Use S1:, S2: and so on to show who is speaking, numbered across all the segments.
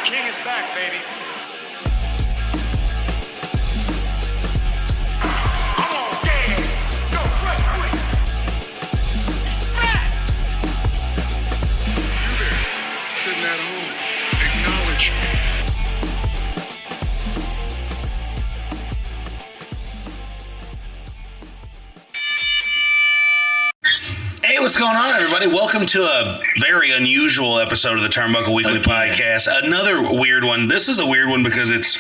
S1: King is back, baby. I'm on gas. Yo, Flex with it. He's fat.
S2: You there, sitting at home, acknowledge me.
S3: Hey, what's going on, everybody? Welcome to a very unusual episode of the Turnbuckle Weekly Podcast. Another weird one. This is a weird one because it's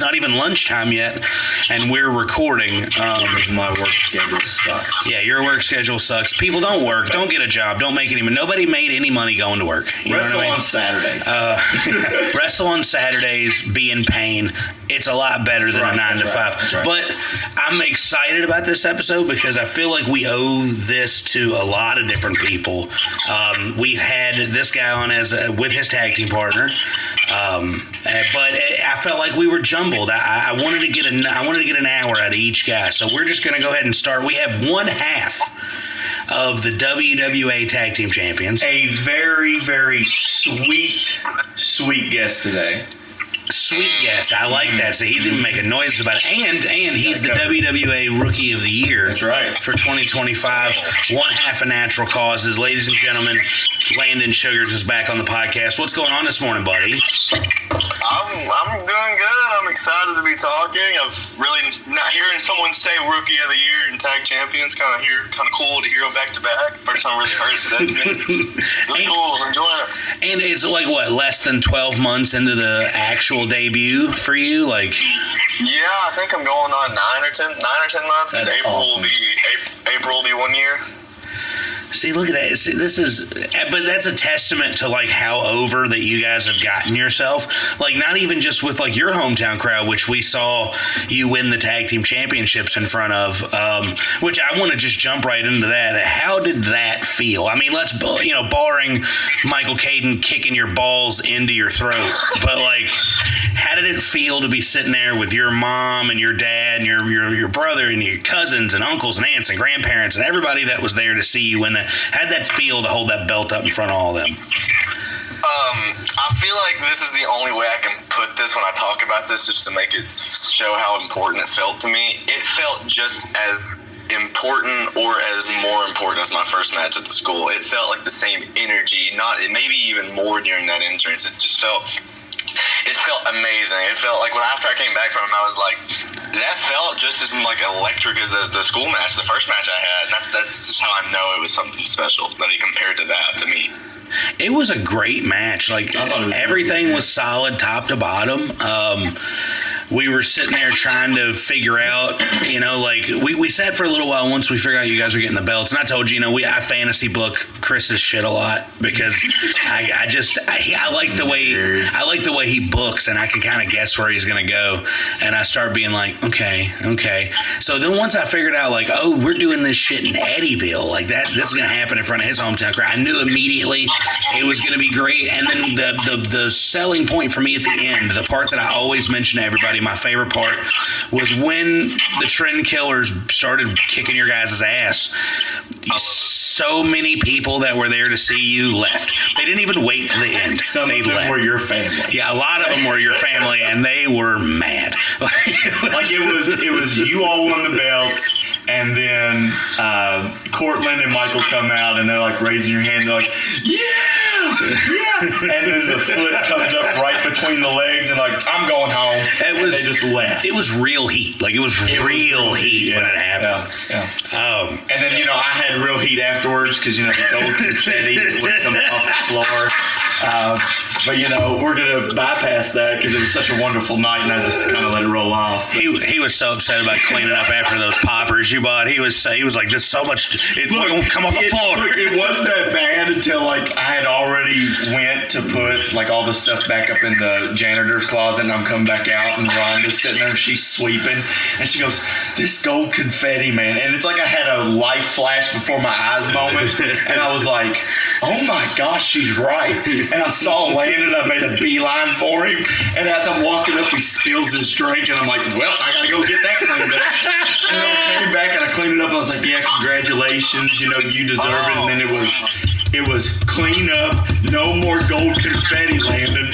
S3: not even lunchtime yet, and we're recording.
S4: My work schedule sucks.
S3: Yeah, your work schedule sucks. People don't work, don't get a job, don't make any money. Nobody made any money going to work. You
S4: Wrestle
S3: know what I mean?
S4: on Saturdays.
S3: Wrestle on Saturdays, be in pain. It's a lot better than a 9 to 5.
S4: Right.
S3: But I'm excited about this episode because I feel like we owe this to a lot of different people. We had this guy on with his tag team partner. But I felt like we were jumbled. I wanted to get an hour out of each guy, so we're just going to go ahead and start. We have one half of the WWA Tag Team Champions.
S4: A very, very sweet guest today.
S3: Sweet guest. I like that. So he's even making noises about it. And he's the WWA Rookie of the Year.
S4: That's right.
S3: For 2025. One half of Natural Causes. Ladies and gentlemen, Landon Sugars is back on the podcast. What's going on this morning, buddy?
S5: I'm doing good. I'm excited to be talking. I've really not hearing someone say Rookie of the Year and Tag Champions. Kind of cool to hear them back to back. First time I really heard it. Really cool. I'm enjoying it.
S3: And it's like what, less than 12 months into the actual debut for you? Like,
S5: yeah, I think I'm going on 9 or 10 months. Because April will be 1 year.
S3: see, look at that. See, but that's a testament to like how over that you guys have gotten yourself. Like, not even just with like your hometown crowd, which we saw you win the tag team championships in front of, which I want to just jump right into that. How did that feel? I mean, barring Michael Caden kicking your balls into your throat, but like, how did it feel to be sitting there with your mom and your dad and your brother and your cousins and uncles and aunts and grandparents and everybody that was there to see you win that? How'd that feel to hold that belt up in front of all of them?
S5: I feel like this is the only way I can put this when I talk about this, just to make it show how important it felt to me. It felt just as important or as more important as my first match at the school. It felt like the same energy, maybe even more during that entrance. It felt amazing. It felt like after I came back from it, I was like, that felt just as like electric as the school match, the first match I had. And that's just how I know it was something special, that he compared to that to me.
S3: It was a great match. Like, everything was solid top to bottom. We were sitting there trying to figure out, like we sat for a little while once we figured out you guys are getting the belts. And I told you, I fantasy book Chris's shit a lot because I like the way he books, and I can kind of guess where he's going to go. And I start being like, okay. So then once I figured out, like, oh, we're doing this shit in Eddyville, like this is going to happen in front of his hometown crowd, I knew immediately it was going to be great. And then the selling point for me at the end, the part that I always mention to everybody, my favorite part, was when the Trend Killers started kicking your guys' ass. So many people that were there to see you left. They didn't even wait to the end.
S4: Some of them were your family.
S3: Yeah, a lot of them were your family, and they were mad.
S4: it was you all won the belts, and then Cortland and Michael come out, and they're like raising your hand. They're like, yeah. And then the foot comes up right between the legs, and like, I'm going home. They just left.
S3: It was real heat. Like, it was real heat when it happened.
S4: Yeah. And then I had real heat afterwards because the gold confetti would come off the floor. But we're gonna bypass that because it was such a wonderful night, and I just kind of let it roll off.
S3: He was so upset about cleaning up after those poppers you bought. He was like, "There's so much. It won't come off the floor."
S4: It wasn't that bad until like I had already went to put like all the stuff back up in the janitor's closet, and I'm coming back out, and Rhonda's sitting there, and she's sweeping, and she goes, "This gold confetti, man!" And it's like I had a life flash before my eyes moment, and I was like, oh my gosh, she's right. And I saw Landon, I made a beeline for him. And as I'm walking up, he spills his drink. And I'm like, well, I got to go get that cleaned up. And then I came back and I cleaned it up. I was like, yeah, congratulations. You know, you deserve it. And then it was clean up, no more gold confetti, Landon.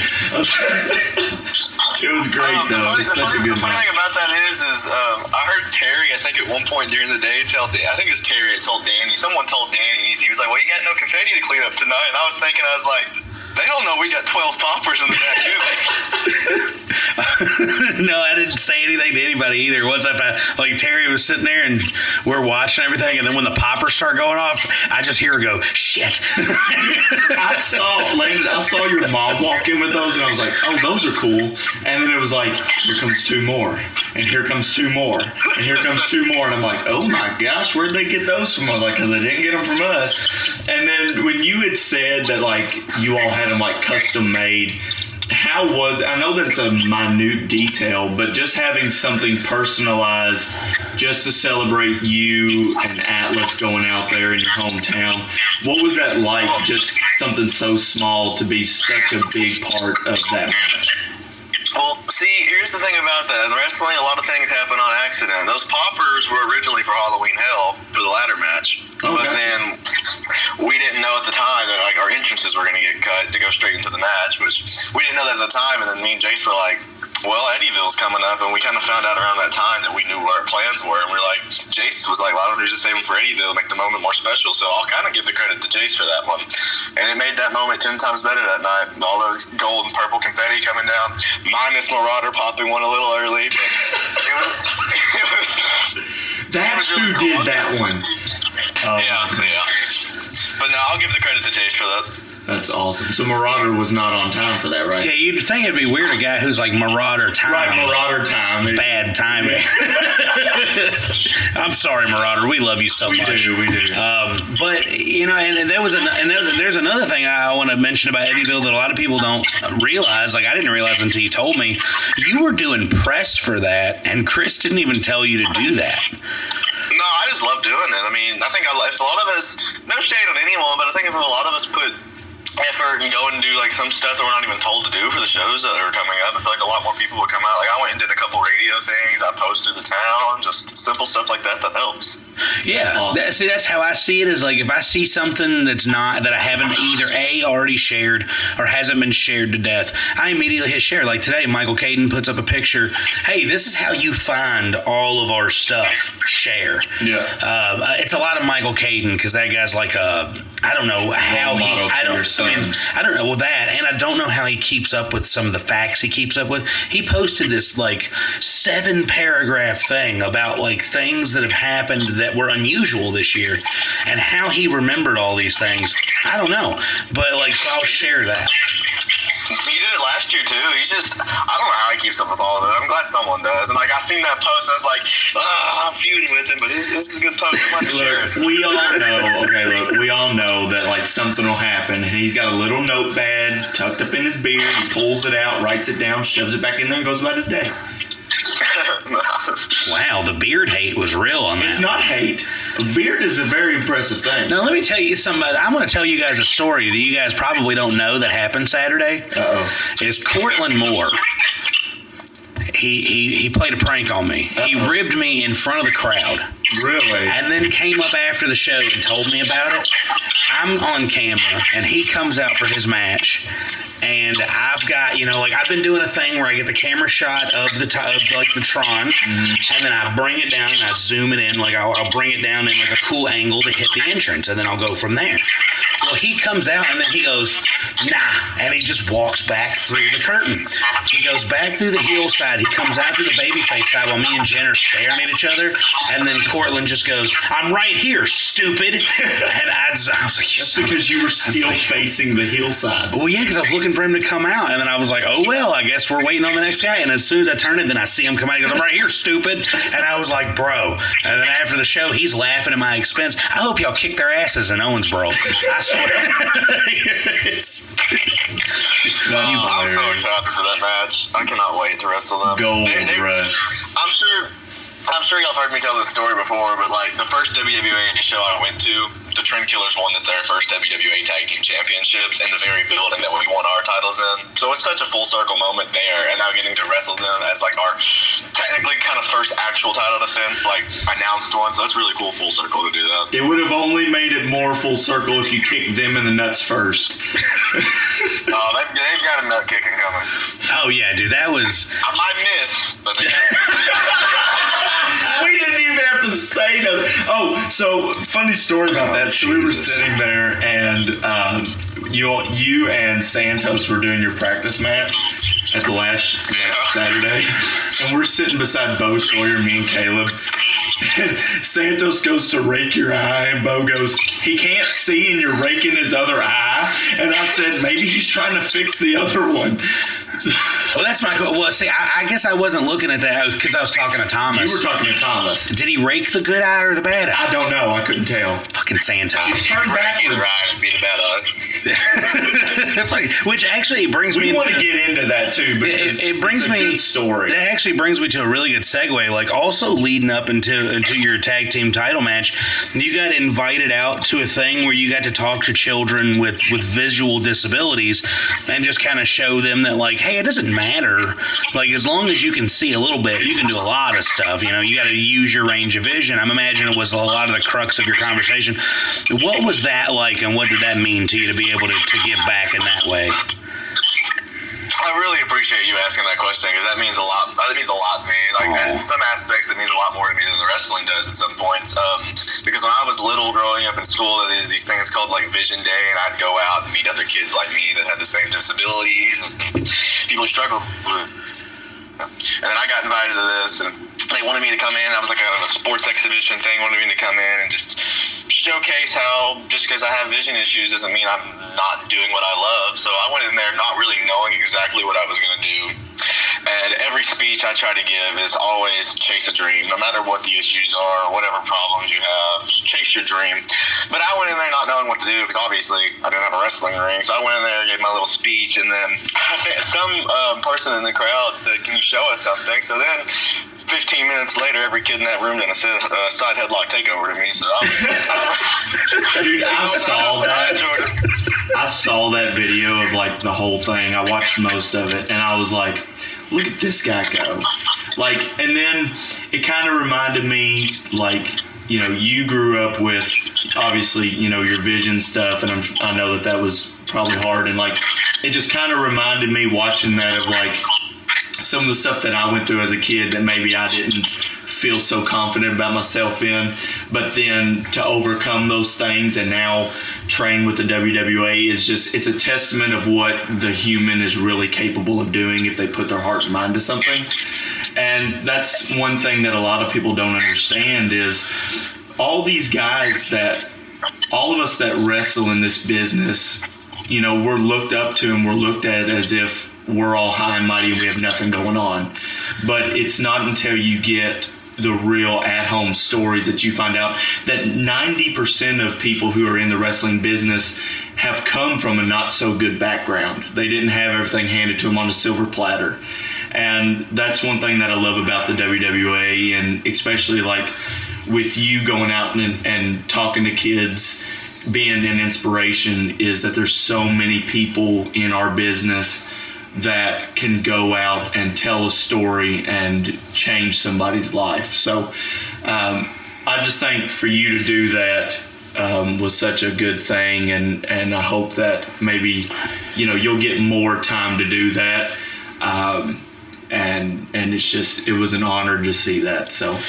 S4: It was great, though. It's such a good
S5: The funny
S4: night.
S5: thing about that is I heard Terry, I think at one point during the day, I think it was Terry that told Danny, someone told Danny, he was like, well, you got no confetti to clean up tonight. And I was thinking, I was like, they don't know we got 12 poppers in the back, do they?
S3: No, I didn't say anything to anybody either. Once like Terry was sitting there and we're watching everything, and then when the poppers start going off, I just hear her go, shit.
S4: I saw your mom walk in with those, and I was like, oh, those are cool. And then it was like, here comes two more, and here comes two more, and here comes two more. And I'm like, oh my gosh, where'd they get those from? I was like, because they didn't get them from us. And then when you had said that, like, you all had them, like, custom made, how was, I know that it's a minute detail, but just having something personalized just to celebrate you and Atlas going out there in your hometown, what was that like, just something so small to be such a big part of that match?
S5: Well, see, here's the thing about that. In wrestling, a lot of things happen on accident. Those poppers were originally for Halloween Hell for the ladder match.
S4: Okay.
S5: But then we didn't know at the time that like our entrances were going to get cut to go straight into the match, which we didn't know that at the time. And then me and Jace were like, well, Eddyville's coming up, and we kind of found out around that time that we knew what our plans were, and we're like, Jace was like, why don't we just save them for Eddyville, make the moment more special? So I'll kind of give the credit to Jace for that one, and it made that moment 10 times better that night. All those gold and purple confetti coming down, minus Marauder popping one a little early, but it was
S4: That's
S5: really
S4: who
S5: cool.
S4: did that one.
S5: yeah. But no, I'll give the credit to Jace for that.
S4: That's awesome. So Marauder was not on time for that, right?
S3: Yeah, you'd think it'd be weird, a guy who's like Marauder time.
S4: Right, Marauder time.
S3: Bad timing. I'm sorry, Marauder. We love you so much.
S4: We do.
S3: But you know, and there's another thing I want to mention about Eddyville that a lot of people don't realize. Like I didn't realize until you told me. You were doing press for that, and Chris didn't even tell you to do that.
S5: No, I just love doing it. I mean, I think if a lot of us, no shade on anyone, but I think if a lot of us put effort and go and do like some stuff that we're not even told to do for the shows that are coming up, I feel like a lot more people would come out. Like I went and did a couple radio things, I posted the town, just simple stuff like that helps.
S3: Yeah,
S4: Awesome.
S3: that's how I see it. Is like if I see something that I haven't either already shared or hasn't been shared to death, I immediately hit share. Like today, Michael Caden puts up a picture. Hey, this is how you find all of our stuff. Share.
S4: Yeah.
S3: It's a lot of Michael Caden because that guy's like I don't know how he. I don't know that, and I don't know how he keeps up with some of the facts he keeps up with. He posted this like 7-paragraph thing about like things that have happened that were unusual this year, and how he remembered all these things. I don't know, but like so I'll share that.
S5: He did it last year too. He's just, I don't know how he keeps up with all of it. I'm glad someone does. And like I seen that post, and I was like, I'm feuding with him, but this is a good post. I'm glad to share it.
S4: We all know that like something will happen, and he's got a little notepad tucked up in his beard. He pulls it out, writes it down, shoves it back in there, and goes about his day.
S3: Wow, the beard hate was real on that.
S4: It's not hate. A beard is a very impressive thing.
S3: Now let me tell you something. I'm going to tell you guys a story that you guys probably don't know that happened Saturday. Is Cortland Moore. He played a prank on me. He ribbed me in front of the crowd.
S4: Really?
S3: And then came up after the show and told me about it. I'm on camera, and he comes out for his match. And I've got, I've been doing a thing where I get the camera shot of the Tron, and then I bring it down and I zoom it in, like I'll bring it down in like a cool angle to hit the entrance, and then I'll go from there. Well, he comes out and then he goes, nah, and he just walks back through the curtain. He goes back through the heel side. He comes out through the babyface side while me and Jen are staring at each other, and then Cortland just goes, I'm right here, stupid. And I was like,
S4: That's because you were still facing the heel side.
S3: Well, yeah, because I was looking for him to come out, and then I was like, oh, well, I guess we're waiting on the next guy. And as soon as I turn it, then I see him come out. He goes, I'm right here, stupid. And I was like, bro. And then after the show, he's laughing at my expense. I hope y'all kick their asses in Owensboro. I swear.
S5: I'm so excited for that match. I cannot wait to wrestle them.
S4: Gold Rush.
S5: I'm sure y'all have heard me tell this story before, but like the first WWE show I went to, the Trend Killers won their first WWA Tag Team Championships in the very building that we won our titles in. So it's such a full circle moment there, and now getting to wrestle them as like our technically kind of first actual title defense, like announced one. So it's really cool full circle to do that.
S4: It would have only made it more full circle if you kicked them in the nuts first.
S5: Oh, they've got a nut kicking coming.
S3: Oh yeah, dude, that was.
S5: I might miss, but
S4: We didn't even have to say that. Oh, so funny story about that. So we were sitting there, and you and Santos were doing your practice match at the last Saturday, and we're sitting beside Bo Sawyer, me and Caleb. And Santos goes to rake your eye, and Bo goes, he can't see, and you're raking his other eye. And I said, maybe he's trying to fix the other one.
S3: Well, that's my. Well, see, I guess I wasn't looking at that because I was talking to Thomas.
S4: You were talking to Thomas.
S3: Did he rake the good eye or the bad eye?
S4: I don't know. I couldn't tell.
S3: Fucking Santos.
S4: Turn back.
S5: either eye would be the bad eye.
S3: Which actually brings me.
S4: We want to get into that too because
S3: it brings
S4: it's a
S3: me.
S4: good story.
S3: That actually brings me to a really good segue. Like also leading up into your tag team title match, you got invited out to a thing where you got to talk to children with visual disabilities and just kind of show them that like, hey, it doesn't matter. Like as long as you can see a little bit, you can do a lot of stuff. You know, you got to use your range of vision. I'm imagining it was a lot of the crux of your conversation. What was that like, and what did that mean to you to be able to give back in that way?
S5: I really appreciate you asking that question because that means a lot. That means a lot to me. Like in some aspects, it means a lot more to me than the wrestling does at some points. Because when I was little, growing up in school, there these things called like Vision Day, and I'd go out and meet other kids like me that had the same disabilities and people who struggle with. And then I got invited to this, and they wanted me to come in. I was like a sports exhibition thing. Wanted me to come in and just showcase how just because I have vision issues doesn't mean I'm not doing what I love. So I went in there not really knowing exactly what I was going to do. And every speech I try to give is always chase a dream, no matter what the issues are, whatever problems you have, chase your dream. But I went in there not knowing what to do because obviously I didn't have a wrestling ring. So I went in there, gave my little speech, and then I think some person in the crowd said, "Can you show us something?" So then 15 minutes later, every kid in that room did a side headlock takeover to me. So
S4: Dude, I saw that.
S5: I enjoyed it.
S4: I saw that video of like the whole thing. I watched most of it, and I was like, look at this guy go. Like, and then it kind of reminded me, like, you know, you grew up with, obviously, you know, your vision stuff, and I know that was probably hard, and like, it just kind of reminded me watching that of like some of the stuff that I went through as a kid that maybe I didn't feel so confident about myself in, but then to overcome those things and now train with the WWA is just, it's a testament of what the human is really capable of doing if they put their heart and mind to something. And that's one thing that a lot of people don't understand is all these guys that, all of us that wrestle in this business, you know, we're looked up to and we're looked at as if we're all high and mighty and we have nothing going on. But it's not until you get the real at-home stories that you find out that 90% of people who are in the wrestling business have come from a not-so-good background. They didn't have everything handed to them on a silver platter. And that's one thing that I love about the WWA, and especially like with you going out and talking to kids, being an inspiration, is that there's so many people in our business that can go out and tell a story and change somebody's life. So I just think for you to do that was such a good thing, and I hope that maybe, you know, you'll get more time to do that. And it's just, it was an honor to see that. So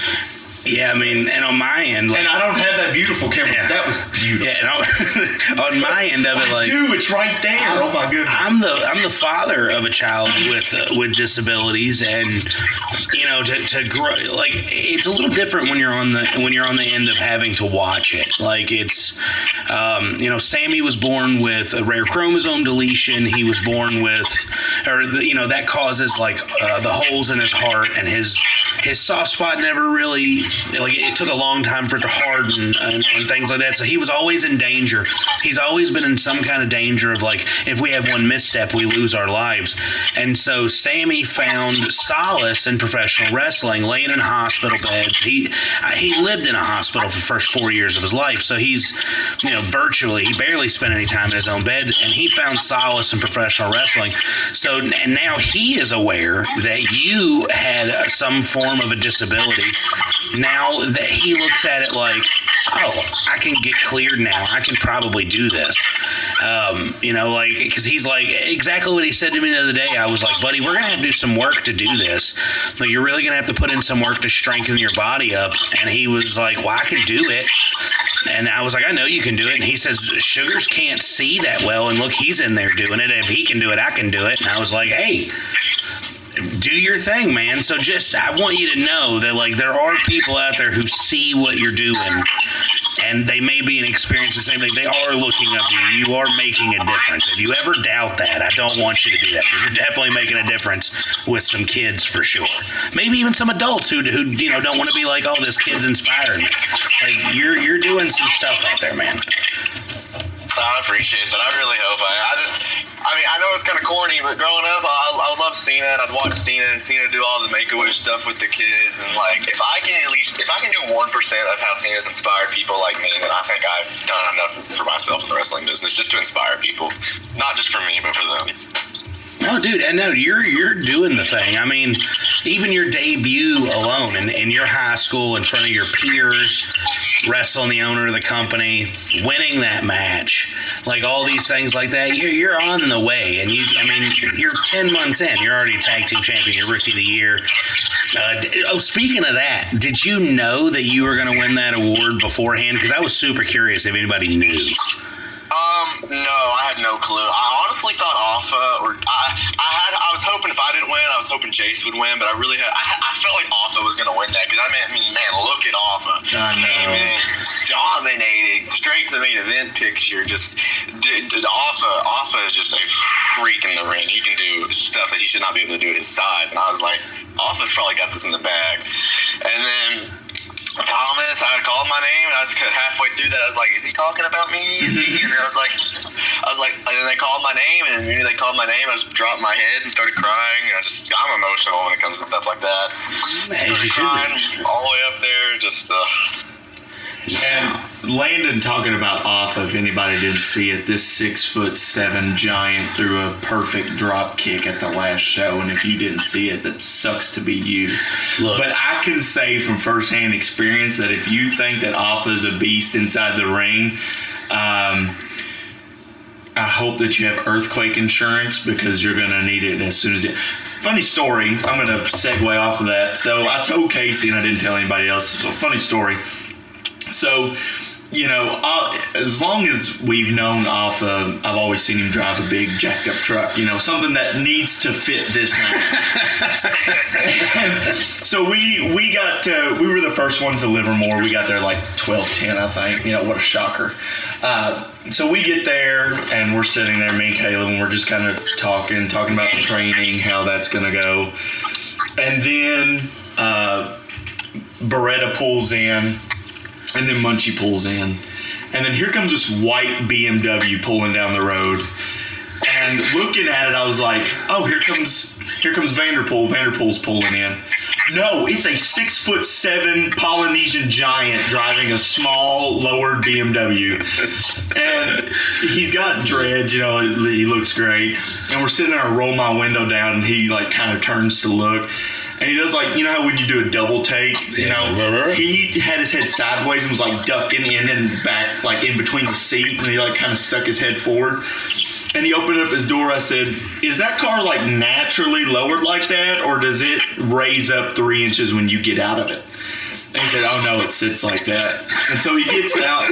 S3: yeah, I mean, and on my end, like,
S4: and I don't have that beautiful camera. Yeah. That was beautiful.
S3: Yeah, on my end of it, like,
S4: dude, it's right there. Oh my goodness.
S3: I'm the father of a child with disabilities, and you know, to grow, like, it's a little different when you're on the end of having to watch it. Like, it's you know, Sammy was born with a rare chromosome deletion. He was born with, or you know, that causes like the holes in his heart, and his his soft spot never really, like, it took a long time for it to harden and things like that. So he was always in danger. He's always been in some kind of danger of, like, if we have one misstep, we lose our lives. And so Sammy found solace in professional wrestling, laying in hospital beds. He lived in a hospital for the first 4 years of his life. So he's, virtually, he barely spent any time in his own bed, and he found solace in professional wrestling. So, and now he is aware that you had some form of a disability. Now that he looks at it like, oh, I can get cleared now. I can probably do this. Because he's like, exactly what he said to me the other day. I was like, buddy, we're going to have to do some work to do this. Like, you're really going to have to put in some work to strengthen your body up. And he was like, well, I can do it. And I was like, I know you can do it. And he says, Sugars can't see that well. And look, he's in there doing it. If he can do it, I can do it. And I was like, hey, do your thing, man. So I want you to know that, like, there are people out there who see what you're doing, and they may be experiencing the same thing. They are looking up to you. You are making a difference. If you ever doubt that, I don't want you to do that. You're definitely making a difference with some kids for sure. Maybe even some adults who don't want to be like, oh, this kid's inspired me. Like, you're doing some stuff out there, man.
S5: I appreciate that. I really hope. I know it's kind of corny, but growing up, I would love Cena, and I'd watch Cena and Cena do all the Make-A-Wish stuff with the kids. And, like, if I can do 1% of how Cena's inspired people like me, then I think I've done enough for myself in the wrestling business just to inspire people. Not just for me, but for them.
S3: No, dude, and no, you're doing the thing. I mean, even your debut alone in your high school in front of your peers, wrestling the owner of the company, winning that match, like all these things like that, you're on the way. And you're 10 months in. You're already a tag team champion. You're rookie of the year. Speaking of that, did you know that you were going to win that award beforehand? Because I was super curious if anybody knew.
S5: No, I had no clue. I honestly thought Alpha, or I was hoping if I didn't win, I was hoping Jace would win, but I felt like Alpha was going to win that, because man, look at Alpha. Came in, dominated, straight to the main event picture. Alpha is just a freak in the ring. He can do stuff that he should not be able to do at his size, and I was like, Alpha's probably got this in the bag. And then Thomas, I had called my name, and I was halfway through that, I was like, is he talking about me? Is he? And I was like, and then they called my name, and when they called my name, I just dropped my head and started crying. I'm emotional when it comes to stuff like that. Started crying all the way up there,
S4: And Landon talking about Alpha, if anybody didn't see it, this 6'7" giant threw a perfect drop kick at the last show, and if you didn't see it, that sucks to be you. Look, but I can say from firsthand experience that if you think that Alpha is a beast inside the ring, I hope that you have earthquake insurance, because you're going to need it as soon as it... Funny story, I'm going to segue off of that. So I told Casey, and I didn't tell anybody else, so funny story. So, as long as we've known Alpha, I've always seen him drive a big jacked up truck, something that needs to fit this night. So we were the first ones to Livermore. We got there like 12:10, I think. What a shocker. So we get there, and we're sitting there, me and Caleb, and we're just kind of talking about the training, how that's going to go. And then Beretta pulls in, and then Munchie pulls in. And then here comes this white BMW pulling down the road. And looking at it, I was like, oh, here comes Vanderpool. Vanderpool's pulling in. No, it's a 6'7" Polynesian giant driving a small, lowered BMW. And he's got dreads, he looks great. And we're sitting there, I roll my window down, and he kind of turns to look. And he does how when you do a double take, he had his head sideways and was ducking in and back, in between the seat, and he kind of stuck his head forward. And he opened up his door. I said, is that car naturally lowered like that, or does it raise up 3 inches when you get out of it? And he said, oh no, it sits like that. And so he gets out,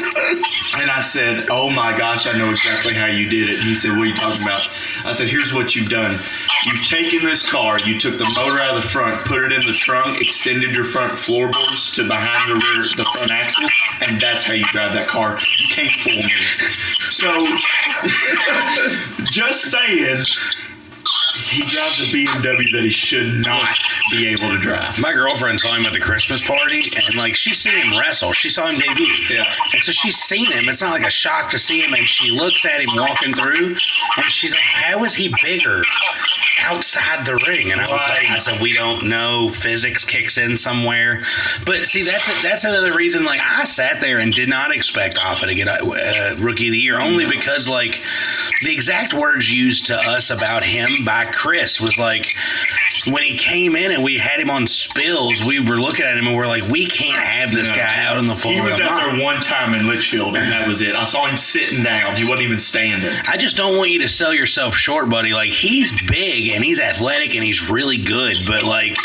S4: and I said, oh my gosh, I know exactly how you did it. And he said, what are you talking about? I said, here's what you've done. You've taken this car, you took the motor out of the front, put it in the trunk, extended your front floorboards to behind the front axle, and that's how you drive that car. You can't fool me. So, just saying, He drives a BMW that he should not be able to drive.
S3: My girlfriend saw him at the Christmas party, and like she's seen him wrestle. She saw him debut.
S4: Yeah.
S3: And so she's seen him. It's not like a shock to see him. And she looks at him walking through, and she's like, "How is he bigger outside the ring?" And I said, "We don't know. Physics kicks in somewhere." But see, that's another reason. Like I sat there and did not expect Alpha to get Rookie of the Year, only because like the exact words used to us about him by Chris was like, when he came in and we had him on spills, we were looking at him and we're like, we can't have this guy out on the floor.
S4: He was out there one time in Litchfield, and that was it. I saw him sitting down. He wasn't even standing.
S3: I just don't want you to sell yourself short, buddy. Like, he's big and he's athletic and he's really good, but like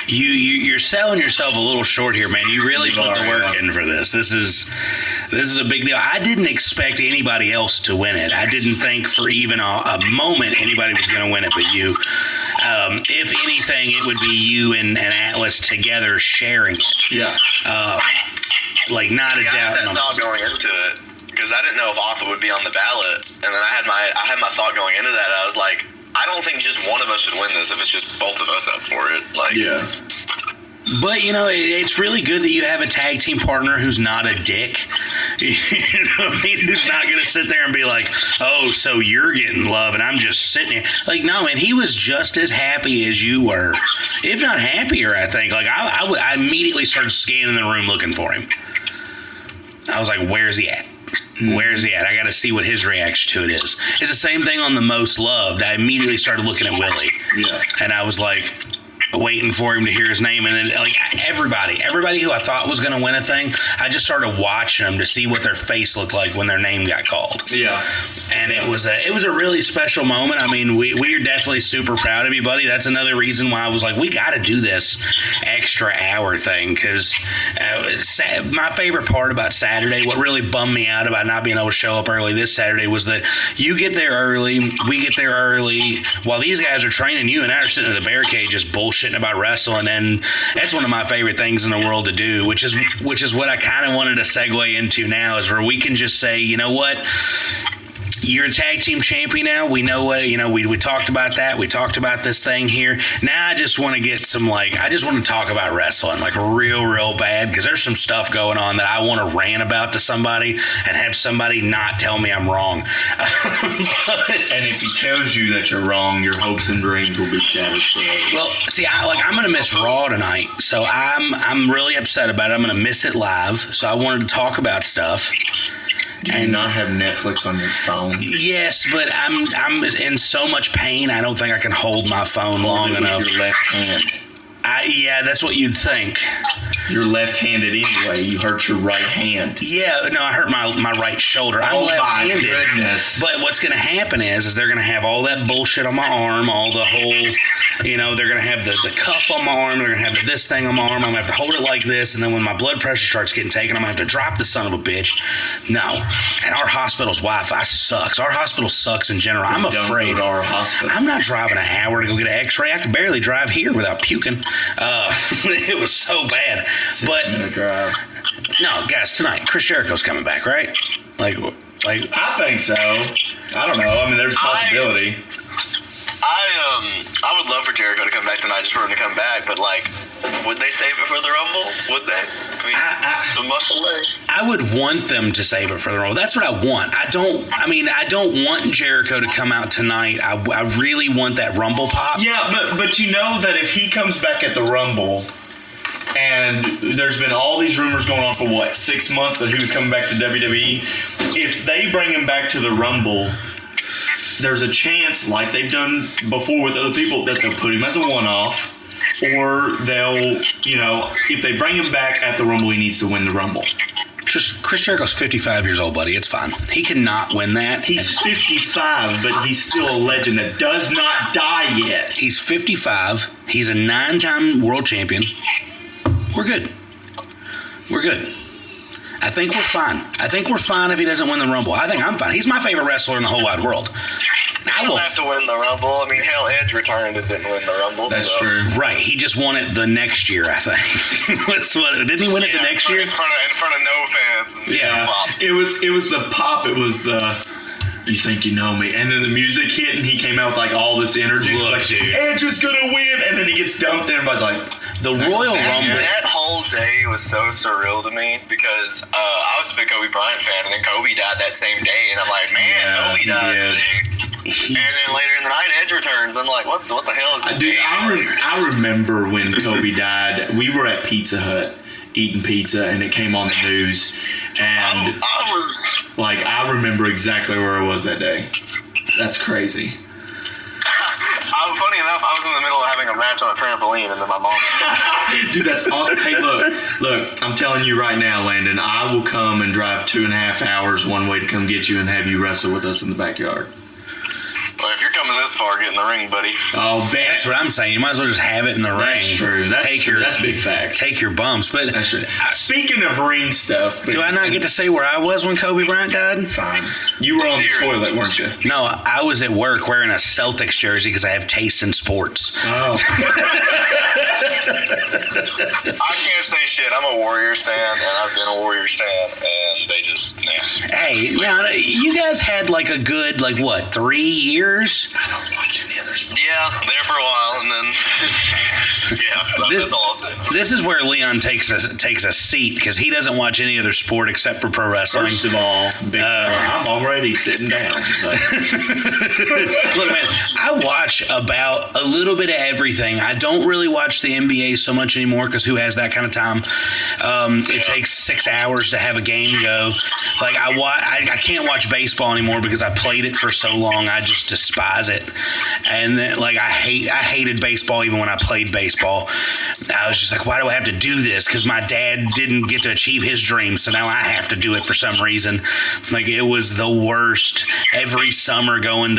S3: you're selling yourself a little short here, man. You really put the work in for this. This is a big deal. I didn't expect anybody else to win it. I didn't think for even a moment anybody was going to win it but you. If anything, it would be you and Atlas together sharing it.
S4: Yeah.
S3: Like, not a doubt.
S5: I had that thought going into it because I didn't know if Alpha would be on the ballot, and then I had my thought going into that. I was like, I don't think just one of us should win this if it's just both of us up for it. Like,
S4: yeah.
S3: But, you know, it's really good that you have a tag team partner who's not a dick. You know what I mean? Who's not going to sit there and be like, oh, so you're getting love and I'm just sitting here. Like, no, man, he was just as happy as you were. If not happier, I think. Like, I immediately started scanning the room looking for him. I was like, where's he at? Where's he at? I got to see what his reaction to it is. It's the same thing on the Most Loved. I immediately started looking at Willie.
S4: Yeah.
S3: And I was like, waiting for him to hear his name, and then like everybody who I thought was going to win a thing, I just started watching them to see what their face looked like when their name got called.
S4: Yeah,
S3: and it was a really special moment. I mean, we are definitely super proud of you, buddy. That's another reason why I was like, we got to do this extra hour thing, because my favorite part about Saturday, what really bummed me out about not being able to show up early this Saturday, was that you get there early, we get there early, while these guys are training, you and I are sitting in the barricade just bullshitting about wrestling. And that's one of my favorite things in the world to do, which is what I kind of wanted to segue into now, is where we can just say, you know what, you're a tag team champion now. We know what, you know, we talked about that. We talked about this thing here. Now I just want to get some, like, I just want to talk about wrestling, like, real bad, because there's some stuff going on that I want to rant about to somebody and have somebody not tell me I'm wrong.
S4: And if he tells you that you're wrong, your hopes and dreams will be shattered forever.
S3: Well, see, I'm going to miss Raw tonight, so I'm really upset about it. I'm going to miss it live, so I wanted to talk about stuff.
S4: Do you not have Netflix on your phone?
S3: Yes, but I'm in so much pain, I don't think I can hold my phone long enough.
S4: With your left hand.
S3: Yeah, that's what you'd think.
S4: You're left-handed anyway. You hurt your right hand.
S3: Yeah, no, I hurt my right shoulder. I'm left-handed.
S4: My goodness.
S3: But what's going to happen is they're going to have all that bullshit on my arm, all the whole, you know, they're going to have the cuff on my arm, they're going to have this thing on my arm, I'm going to have to hold it like this, and then when my blood pressure starts getting taken, I'm going to have to drop the son of a bitch. No. And our hospital's Wi-Fi sucks. Our hospital sucks in general. I'm afraid.
S4: Don't go to our hospital.
S3: I'm not driving an hour to go get an x-ray. I could barely drive here without puking. It was so bad.
S4: 6-minute drive.
S3: No, guys, tonight Chris Jericho's coming back, right? Like
S4: I think so. I don't know. I mean, there's a possibility.
S5: I would love for Jericho to come back tonight, just for him to come back, but like, would they save it for the Rumble? Would they? I mean, a month away.
S3: I would want them to save it for the Rumble. That's what I want. I don't want Jericho to come out tonight. I really want that Rumble pop.
S4: Yeah, but you know that if he comes back at the Rumble, and there's been all these rumors going on for 6 months that he was coming back to WWE, if they bring him back to the Rumble, there's a chance, like they've done before with other people, that they'll put him as a one-off, or they'll, you know, if they bring him back at the Rumble, he needs to win the Rumble.
S3: Just Chris Jericho's 55 years old, buddy. It's fine. He cannot win that.
S4: He's 55, but he's still a legend that does not die yet.
S3: He's 55. He's a 9-time world champion. We're good. We're good. I think we're fine. I think we're fine if he doesn't win the Rumble. I think I'm fine. He's my favorite wrestler in the whole wide world.
S5: He don't have to win the Rumble. I mean, hell, Edge returned and didn't win the Rumble.
S4: That's true.
S3: Right. He just won it the next year, I think. Didn't he win it the next year?
S5: In front of no fans.
S3: Yeah.
S4: It was the pop. It was the you think you know me? And then the music hit, and he came out with like all this energy.
S3: Look,
S4: like,
S3: dude.
S4: Edge is gonna win, and then he gets dumped, and everybody's like,
S3: The Royal Rumble.
S5: That whole day was so surreal to me because I was a big Kobe Bryant fan, and then Kobe died that same day, and I'm like, man, Kobe died today. And then later in the night, Edge returns. I'm like, what the hell is this?
S4: dude,
S5: game?
S4: I remember when Kobe died. We were at Pizza Hut eating pizza, and it came on the news, and I remember exactly where I was that day. That's crazy.
S5: Funny enough, I was in the middle of having a match on a trampoline, and then my mom.
S4: Dude, that's awesome. Hey, look, I'm telling you right now, Landon, I will come and drive 2.5 hours one way to come get you and have you wrestle with us in the backyard.
S5: Well, if you're coming this far, get in the ring, buddy.
S4: Oh,
S3: That's what I'm saying. You might as well just have it in the ring.
S4: That's true. That's big facts.
S3: Take your bumps. But
S4: That's true. Speaking of ring stuff,
S3: do I not get to say where I was when Kobe Bryant died?
S4: Fine. You were on the toilet, weren't you?
S3: No, I was at work wearing a Celtics jersey because I have taste in sports.
S4: Oh.
S5: I can't say shit. I'm a Warriors fan, and I've been a Warriors fan, and they just, nah.
S3: Hey, now you guys had like a good 3 years?
S4: I don't watch any other sports.
S5: Yeah, there for a while, and then that's all I'll say.
S3: This is where Leon takes a seat because he doesn't watch any other sport except for pro wrestling.
S4: First of all, I'm already sitting down. So.
S3: Look, man, I watch about a little bit of everything. I don't really watch the NBA so much anymore because who has that kind of time? It takes 6 hours to have a game go. Like I can't watch baseball anymore because I played it for so long. I just despise it. And then I hated baseball even when I played baseball. I was just like, why do I have to do this? Because my dad didn't get to achieve his dream, so now I have to do it for some reason. Like, it was the worst. Every summer coming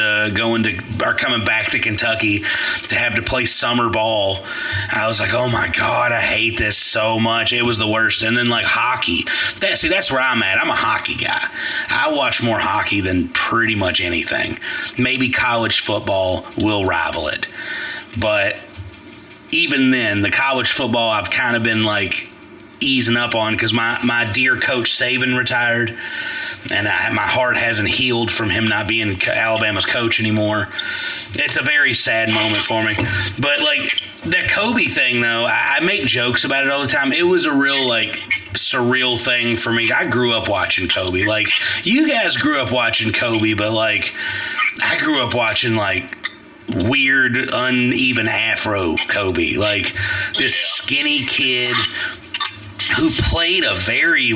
S3: back to Kentucky to have to play summer ball, I was like, oh my God, I hate this so much. It was the worst. And then hockey. That's where I'm at. I'm a hockey guy. I watch more hockey than pretty much anything. Maybe college football will rival it. But even then, the college football I've kind of been easing up on because my dear coach Saban retired, and my heart hasn't healed from him not being Alabama's coach anymore. It's a very sad moment for me. But that Kobe thing, though, I make jokes about it all the time. It was a real surreal thing for me. I grew up watching Kobe. You guys grew up watching Kobe, but I grew up watching weird, uneven afro Kobe. This skinny kid who played a very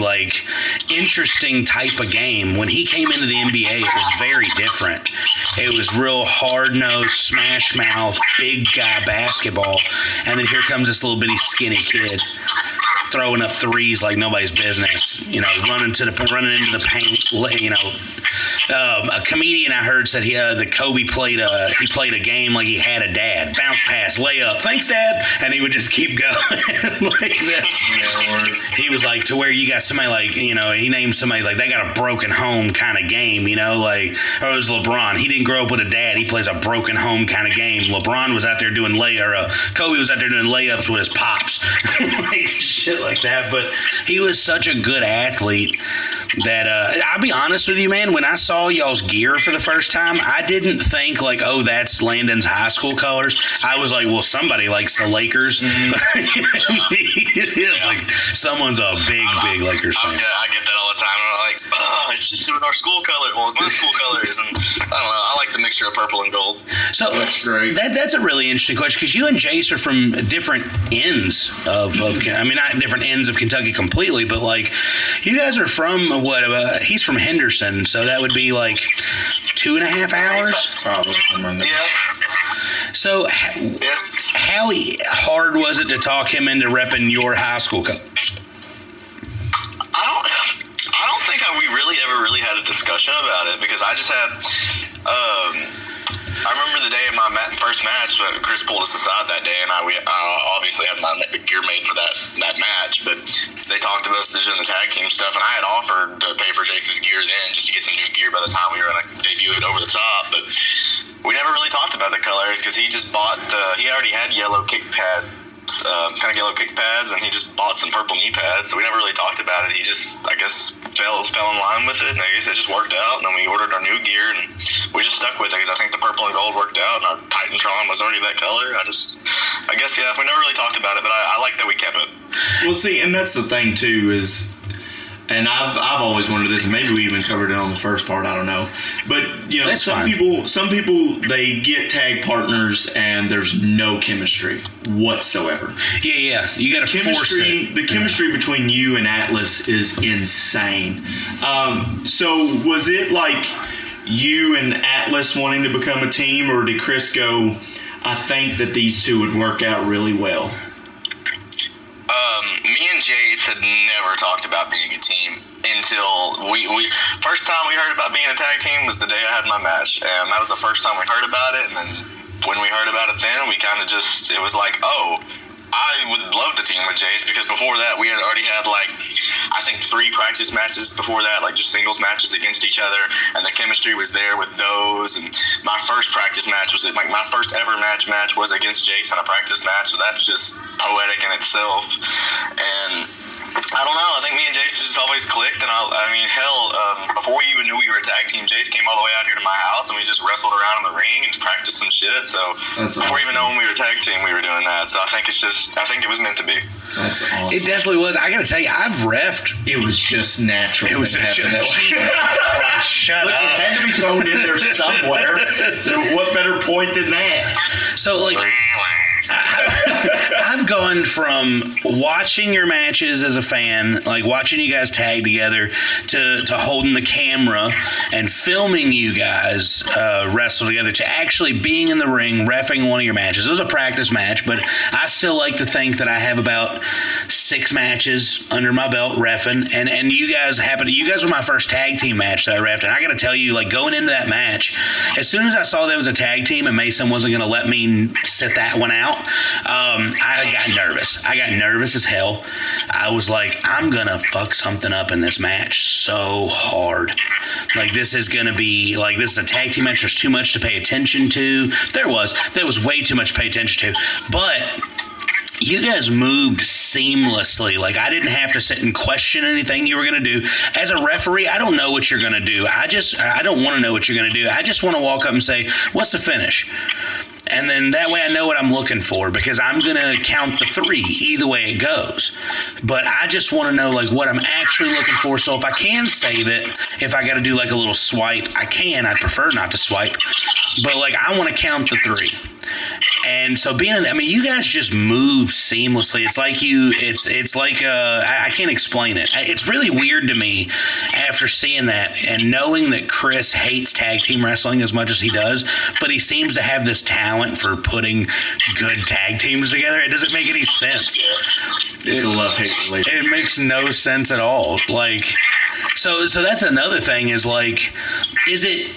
S3: interesting type of game. When he came into the NBA, it was very different. It was real hard-nosed, smash-mouth, big guy basketball, and then here comes this little bitty skinny kid throwing up threes like nobody's business, running into the paint. A comedian I heard said that Kobe played a game like he had a dad. Bounce pass, layup, thanks Dad, and he would just keep going like that. He was to where you got somebody he named somebody they got a broken home kind of game, or it was LeBron. He didn't grow up with a dad. He plays a broken home kind of game. LeBron was out there doing Kobe was out there doing layups with his pops, shit like that. But he was such a good athlete that I'll be honest with you, man, when I saw y'all's gear for the first time, I didn't think oh, that's Landon's high school colors. I was like, well, somebody likes the Lakers. Mm-hmm. It's someone's a big Lakers fan.
S5: I get that all the time. I'm it was our school color. Well, it's my school colors, and I don't know. I like the mixture of purple and gold.
S3: So
S4: that's great.
S3: That's a really interesting question because you and Jace are from different ends of not different ends of Kentucky completely, but you guys are from he's from Henderson, so that would be 2.5 hours.
S4: Probably.
S5: Yeah.
S3: So how hard was it to talk him into repping your high school colors?
S5: I don't think we really ever had a discussion about it because I just had. I remember the day of my first match, Chris pulled us aside that day, and I obviously had my gear made for that match, but they talked to us doing the tag team stuff, and I had offered to pay for Jace's gear then just to get some new gear by the time we were going to debut it over the top, but we never really talked about the colors because he just bought he already had yellow kick pads, and he just bought some purple knee pads, so we never really talked about it. He just, I guess, fell in line with it, and I guess it just worked out. And then we ordered our new gear, and we just stuck with it because I think the purple and gold worked out, and our Titantron was already that color. I guess, yeah, we never really talked about it, but I like that we kept it.
S4: Well, see, and that's the thing too is, and I've always wondered this, and maybe we even covered it on the first part. I don't know, but you know,
S3: That's
S4: some
S3: fine.
S4: people they get tag partners and there's no chemistry whatsoever.
S3: Yeah. You got to force it.
S4: The chemistry between you and Atlas is insane. So was it like you and Atlas wanting to become a team, or did Chris go, I think that these two would work out really well?
S5: Me and Jace had never talked about being a team until we first time we heard about being a tag team was the day I had my match, and that was the first time we heard about it. And then when we heard about it, then we kind of just, it was like, oh, I would love to team with Jace, because before that we had already had like I think 3 practice matches before that, like just singles matches against each other, and the chemistry was there with those. And my first practice match was like my first ever match was against Jace in a practice match, so that's just poetic in itself. And I don't know, I think me and Jace just always clicked, and I mean, hell, before we even knew we were a tag team, Jace came all the way out here to my house, and we just wrestled around in the ring and practiced some shit. So
S4: That's
S5: before
S4: awesome.
S5: even knowing we were a tag team, we were doing that. So I think it was meant to be.
S4: That's awesome.
S3: It definitely was. I got to tell you, I've reffed.
S4: It was just natural.
S3: It was
S4: that it happened that way.
S3: Shut
S4: Look,
S3: up.
S4: it had to be thrown in there somewhere. What better point than that?
S3: So, like, I've gone from watching your matches as a fan, like watching you guys tag together, to holding the camera and filming you guys wrestle together, to actually being in the ring reffing one of your matches. It was a practice match, but I still like to think that I have about 6 matches under my belt reffing, and you guys were my first tag team match that I reffed, and I got to tell you, like, going into that match, as soon as I saw there was a tag team and Mason wasn't going to let me sit that one out, I got nervous. I got nervous as hell. I was like, I'm going to fuck something up in this match so hard. Like, this is going to be, like, this is a tag team match. There's too much to pay attention to. There was way too much to pay attention to. But you guys moved seamlessly. Like, I didn't have to sit and question anything you were going to do. As a referee, I don't know what you're going to do. I don't want to know what you're going to do. I just want to walk up and say, what's the finish? And then that way I know what I'm looking for, because I'm going to count the 3 either way it goes. But I just want to know, like, what I'm actually looking for. So if I can save it, if I got to do like a little swipe, I can. I'd prefer not to swipe. But, like, I want to count the 3. And so you guys just move seamlessly. It's like I can't explain it. It's really weird to me after seeing that and knowing that Chris hates tag team wrestling as much as he does, but he seems to have this talent for putting good tag teams together. It doesn't make any sense.
S4: It's a love-hate relationship.
S3: It makes no sense at all. Like, so that's another thing is, like, is it,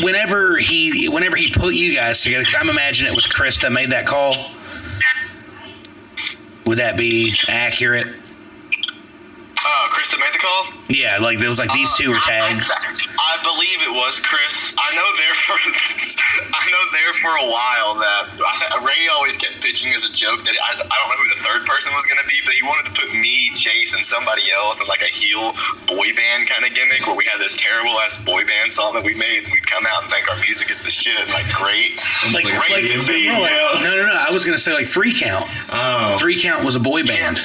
S3: whenever he put you guys together, because I'm imagining it was Chris that made that call. Would that be accurate?
S5: Chris that made the call?
S3: Yeah, like there was like these two were tagged.
S5: I believe it was Chris. I know there for a while that Ray always kept pitching as a joke that I don't know who the third person was going to be, but he wanted to put me, Chase, and somebody else in like a heel boy band kind of gimmick where we had this terrible ass boy band song that we made, and we'd come out and think our music is the shit, and like great.
S3: Like,
S5: Ray
S3: no. I was going to say like 3 Count.
S4: Oh.
S3: 3 Count was a boy band.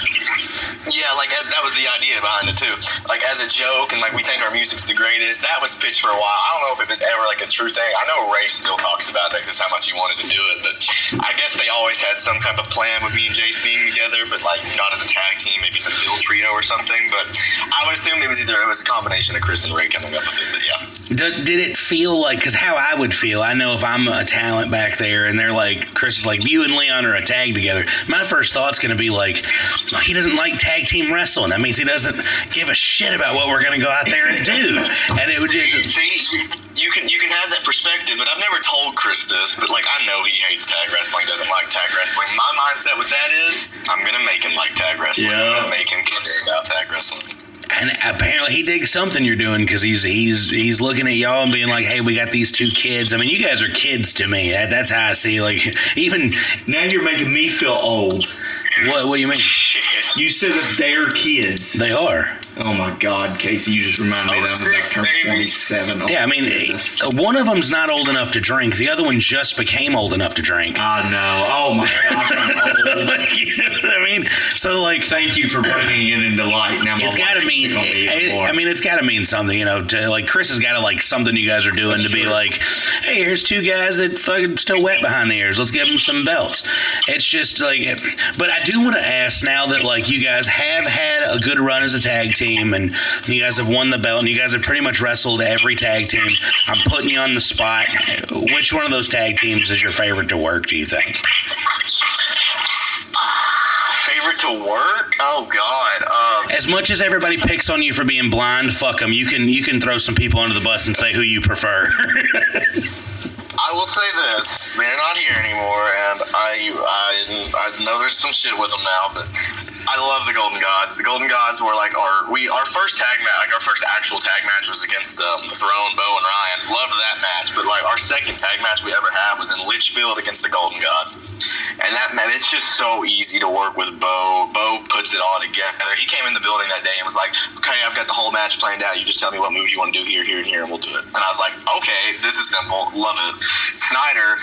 S5: Yeah, like that was the idea behind it too. Like as a joke, and like we think our music's the greatest. That was pitched for a while. I don't know if it was ever like a true thing. I know Ray still talks about it, because how much he wanted to do it. But I guess they always had some kind of plan with me and Jace being together, but like not as a tag team, maybe some heel trio or something. But I would assume it was a combination of Chris and Ray coming up with it. But yeah.
S3: Did it feel like, because how I would feel, I know if I'm a talent back there and they're like, Chris is like, you and Leon are a tag together, my first thought's going to be like, oh, he doesn't like tag team wrestling. That means he doesn't give a shit about what we're going to go out there and do. And it would just...
S5: See, you can have that perspective, but I've never told Chris this, but like I know he hates tag wrestling, doesn't like tag wrestling. My mindset with that is, I'm going to make him like tag wrestling.
S4: Yeah.
S5: I'm going to make him care about tag wrestling.
S3: And apparently he digs something you're doing, because he's looking at y'all and being like, hey, we got these 2 kids. I mean, you guys are kids to me. That's how I see, like, even...
S4: Now you're making me feel old.
S3: What do you mean?
S4: You said that they're kids.
S3: They are.
S4: Oh my God, Casey, you just reminded me that I'm about to turn 27. Oh,
S3: Yeah, I mean, one of them's not old enough to drink. The other one just became old enough to drink.
S4: I know. Oh my gosh, I'm old.
S3: You know what I mean? So, like,
S4: Thank you for bringing it into light. Now
S3: it's got to mean. I mean, it's got to mean something. You know, to, like, Chris has got to like something you guys are doing to be like, hey, here's two guys that fucking still wet behind the ears. Let's give them some belts. It's just like, but I do want to ask now that like you guys have had a good run as a tag team and you guys have won the belt and you guys have pretty much wrestled every tag team. I'm putting you on the spot. Which one of those tag teams is your favorite to work, do you think?
S5: Favorite to work? Oh God.
S3: As much as everybody picks on you for being blind, fuck them. You can throw some people under the bus and say who you prefer.
S5: I will say this: they're not here anymore, and I know there's some shit with them now, but I love the Golden Gods. The Golden Gods were like our first tag match, like our first actual tag match was against the Throne, Bo and Ryan. Loved that match, but like our second tag match we ever had was in Litchfield against the Golden Gods, and that man, it's just so easy to work with Bo. Bo puts it all together. He came in the building that day and was like, "Okay, I've got the whole match planned out. You just tell me what moves you want to do here, here, and here, and we'll do it." And I was like, "Okay, this is simple. Love it." Snyder's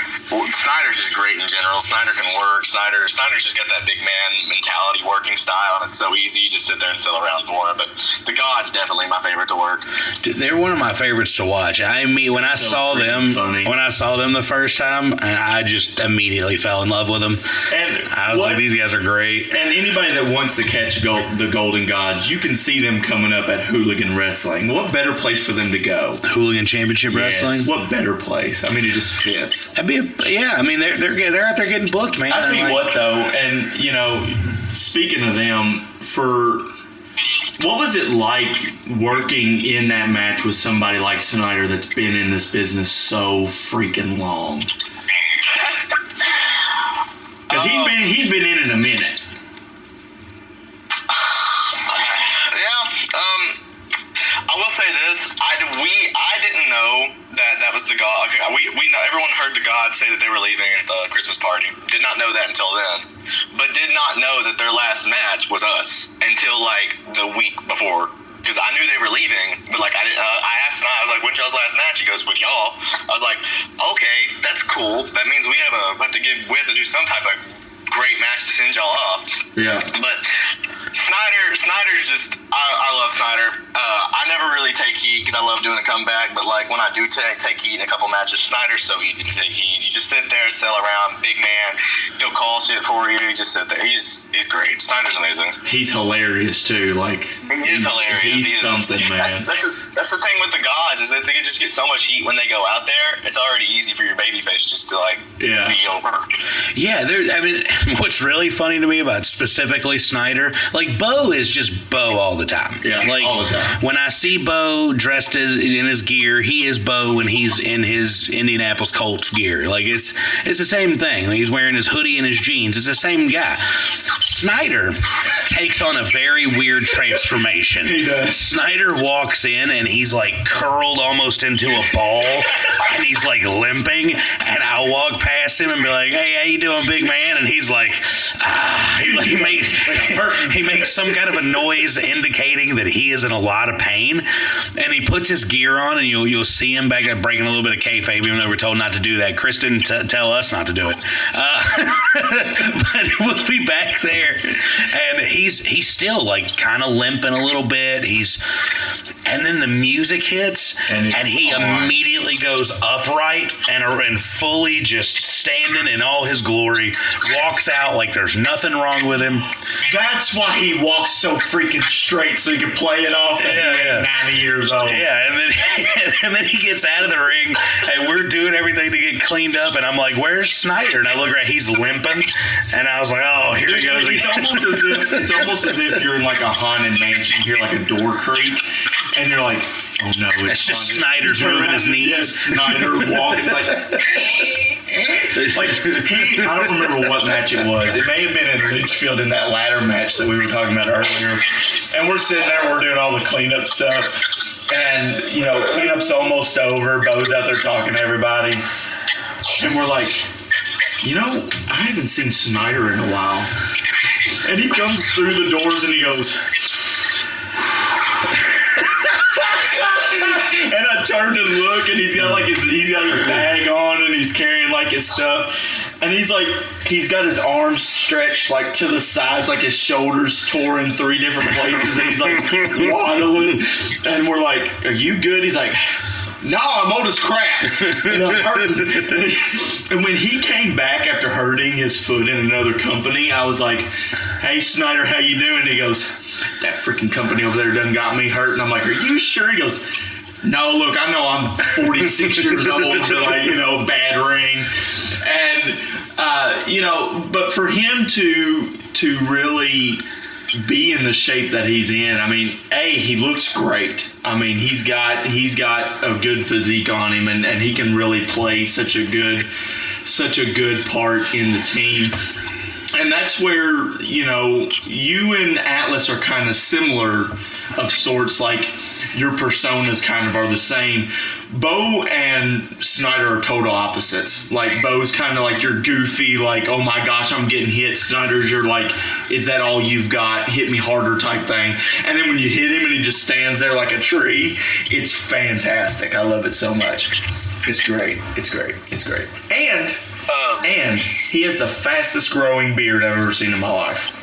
S5: just great in general. Snyder can work. Snyder's just got that big man mentality, working style, and it's so easy. You just sit there and sit around for him. But the Gods definitely my favorite to work.
S3: Dude, they're one of my favorites to watch. When I saw them the first time, I just immediately fell in love with them. And I was like, these guys are great.
S4: And anybody that wants to catch the Golden Gods, you can see them coming up at Hooligan Wrestling. What better place for them to go?
S3: Hooligan Championship Wrestling.
S4: What better place? I mean, it just fits.
S3: I mean, they're out there getting booked, man.
S4: I tell you what, though, and you know, speaking of them, what was it like working in that match with somebody like Snyder that's been in this business so freaking long? Because he's been in it a minute.
S5: I will say this: I didn't know that was the God. We know everyone heard the Gods say that they were leaving at the Christmas party. Did not know that until then, but did not know that their last match was us until like the week before. Because I knew they were leaving, but like I asked him, I was like, "When's y'all's last match?" He goes, "With y'all." I was like, "Okay, that's cool. That means we have to do some type of great match to send y'all off."
S4: Yeah.
S5: But Snyder's just, I love Snyder. I never really take heat because I love doing a comeback, but like when I do take heat in a couple matches, Snyder's so easy to take heat. You just sit there, sell around, big man. He'll call shit for you. You just sit there. He's great. Snyder's amazing.
S4: He's hilarious too. Like
S5: he is hilarious.
S4: He's something, man.
S5: That's the thing with the Gods is that they can just get so much heat when they go out there. It's already easy for your babyface just to like be over.
S3: Yeah, I mean, what's really funny to me about specifically Snyder, like Bo is just Bo all the time.
S4: Yeah,
S3: like,
S4: all the time.
S3: When I see Bo dressed in his gear, he is Bo when he's in his Indianapolis Colts gear. Like it's the same thing. Like, he's wearing his hoodie and his jeans. It's the same guy. Snyder takes on a very weird transformation.
S4: He does.
S3: Snyder walks in and he's like curled almost into a ball and he's like limping, and I'll walk past him and be like, "Hey, how you doing, big man?" And he's like, he makes some kind of a noise indicating that he is in a lot of pain, and he puts his gear on, and you'll see him back there breaking a little bit of kayfabe, even though we're told not to do that. Chris didn't tell us not to do it, but we'll be back there, and he's still like kind of limping a little bit. And then the music hits, and he immediately goes upright and fully just standing in all his glory, walks out like there's nothing wrong with him.
S4: That's why he walks so freaking straight, so he can play it off at 90 years old.
S3: Yeah, and then he gets out of the ring, and we're doing everything to get cleaned up, and I'm like, "Where's Snyder?" And I look right, he's limping, and I was like, "Oh, here he goes."
S4: It's almost as if you're in like a haunted mansion, you hear like a door creak, and you're like, "Oh no,
S3: it's just Snyder's moving his knees."
S4: Yes, Snyder walking I don't remember what match it was. It may have been in Litchfield in that ladder match that we were talking about earlier. And we're sitting there, we're doing all the cleanup stuff. And, you know, cleanup's almost over. Bo's out there talking to everybody. And we're like, you know, I haven't seen Snyder in a while. And he comes through the doors and he goes, turned to look, and he's got his bag on, and he's carrying like his stuff, and he's got his arms stretched like to the sides, like his shoulders tore in 3 different places, and he's like waddling, and we're like, "Are you good?" He's like, "No, I'm old as crap, and I'm hurting." And when he came back after hurting his foot in another company, I was like, "Hey, Snyder, how you doing?" He goes, "That freaking company over there done got me hurt." And I'm like, "Are you sure?" He goes, "No, look, I know I'm 46 years old, but bad ring." And, but for him to really be in the shape that he's in, I mean, he looks great. I mean, he's got a good physique on him, and he can really play such a good part in the team. And that's where, you and Atlas are kind of similar of sorts, like your personas kind of are the same. Bo and Snyder are total opposites. Like, Bo's kind of like you're goofy, like, oh my gosh, I'm getting hit. Snyder's you're like, is that all you've got? Hit me harder type thing. And then when you hit him and he just stands there like a tree, it's fantastic. I love it so much. It's great. It's great. It's great. And he has the fastest growing beard I've ever seen in my life.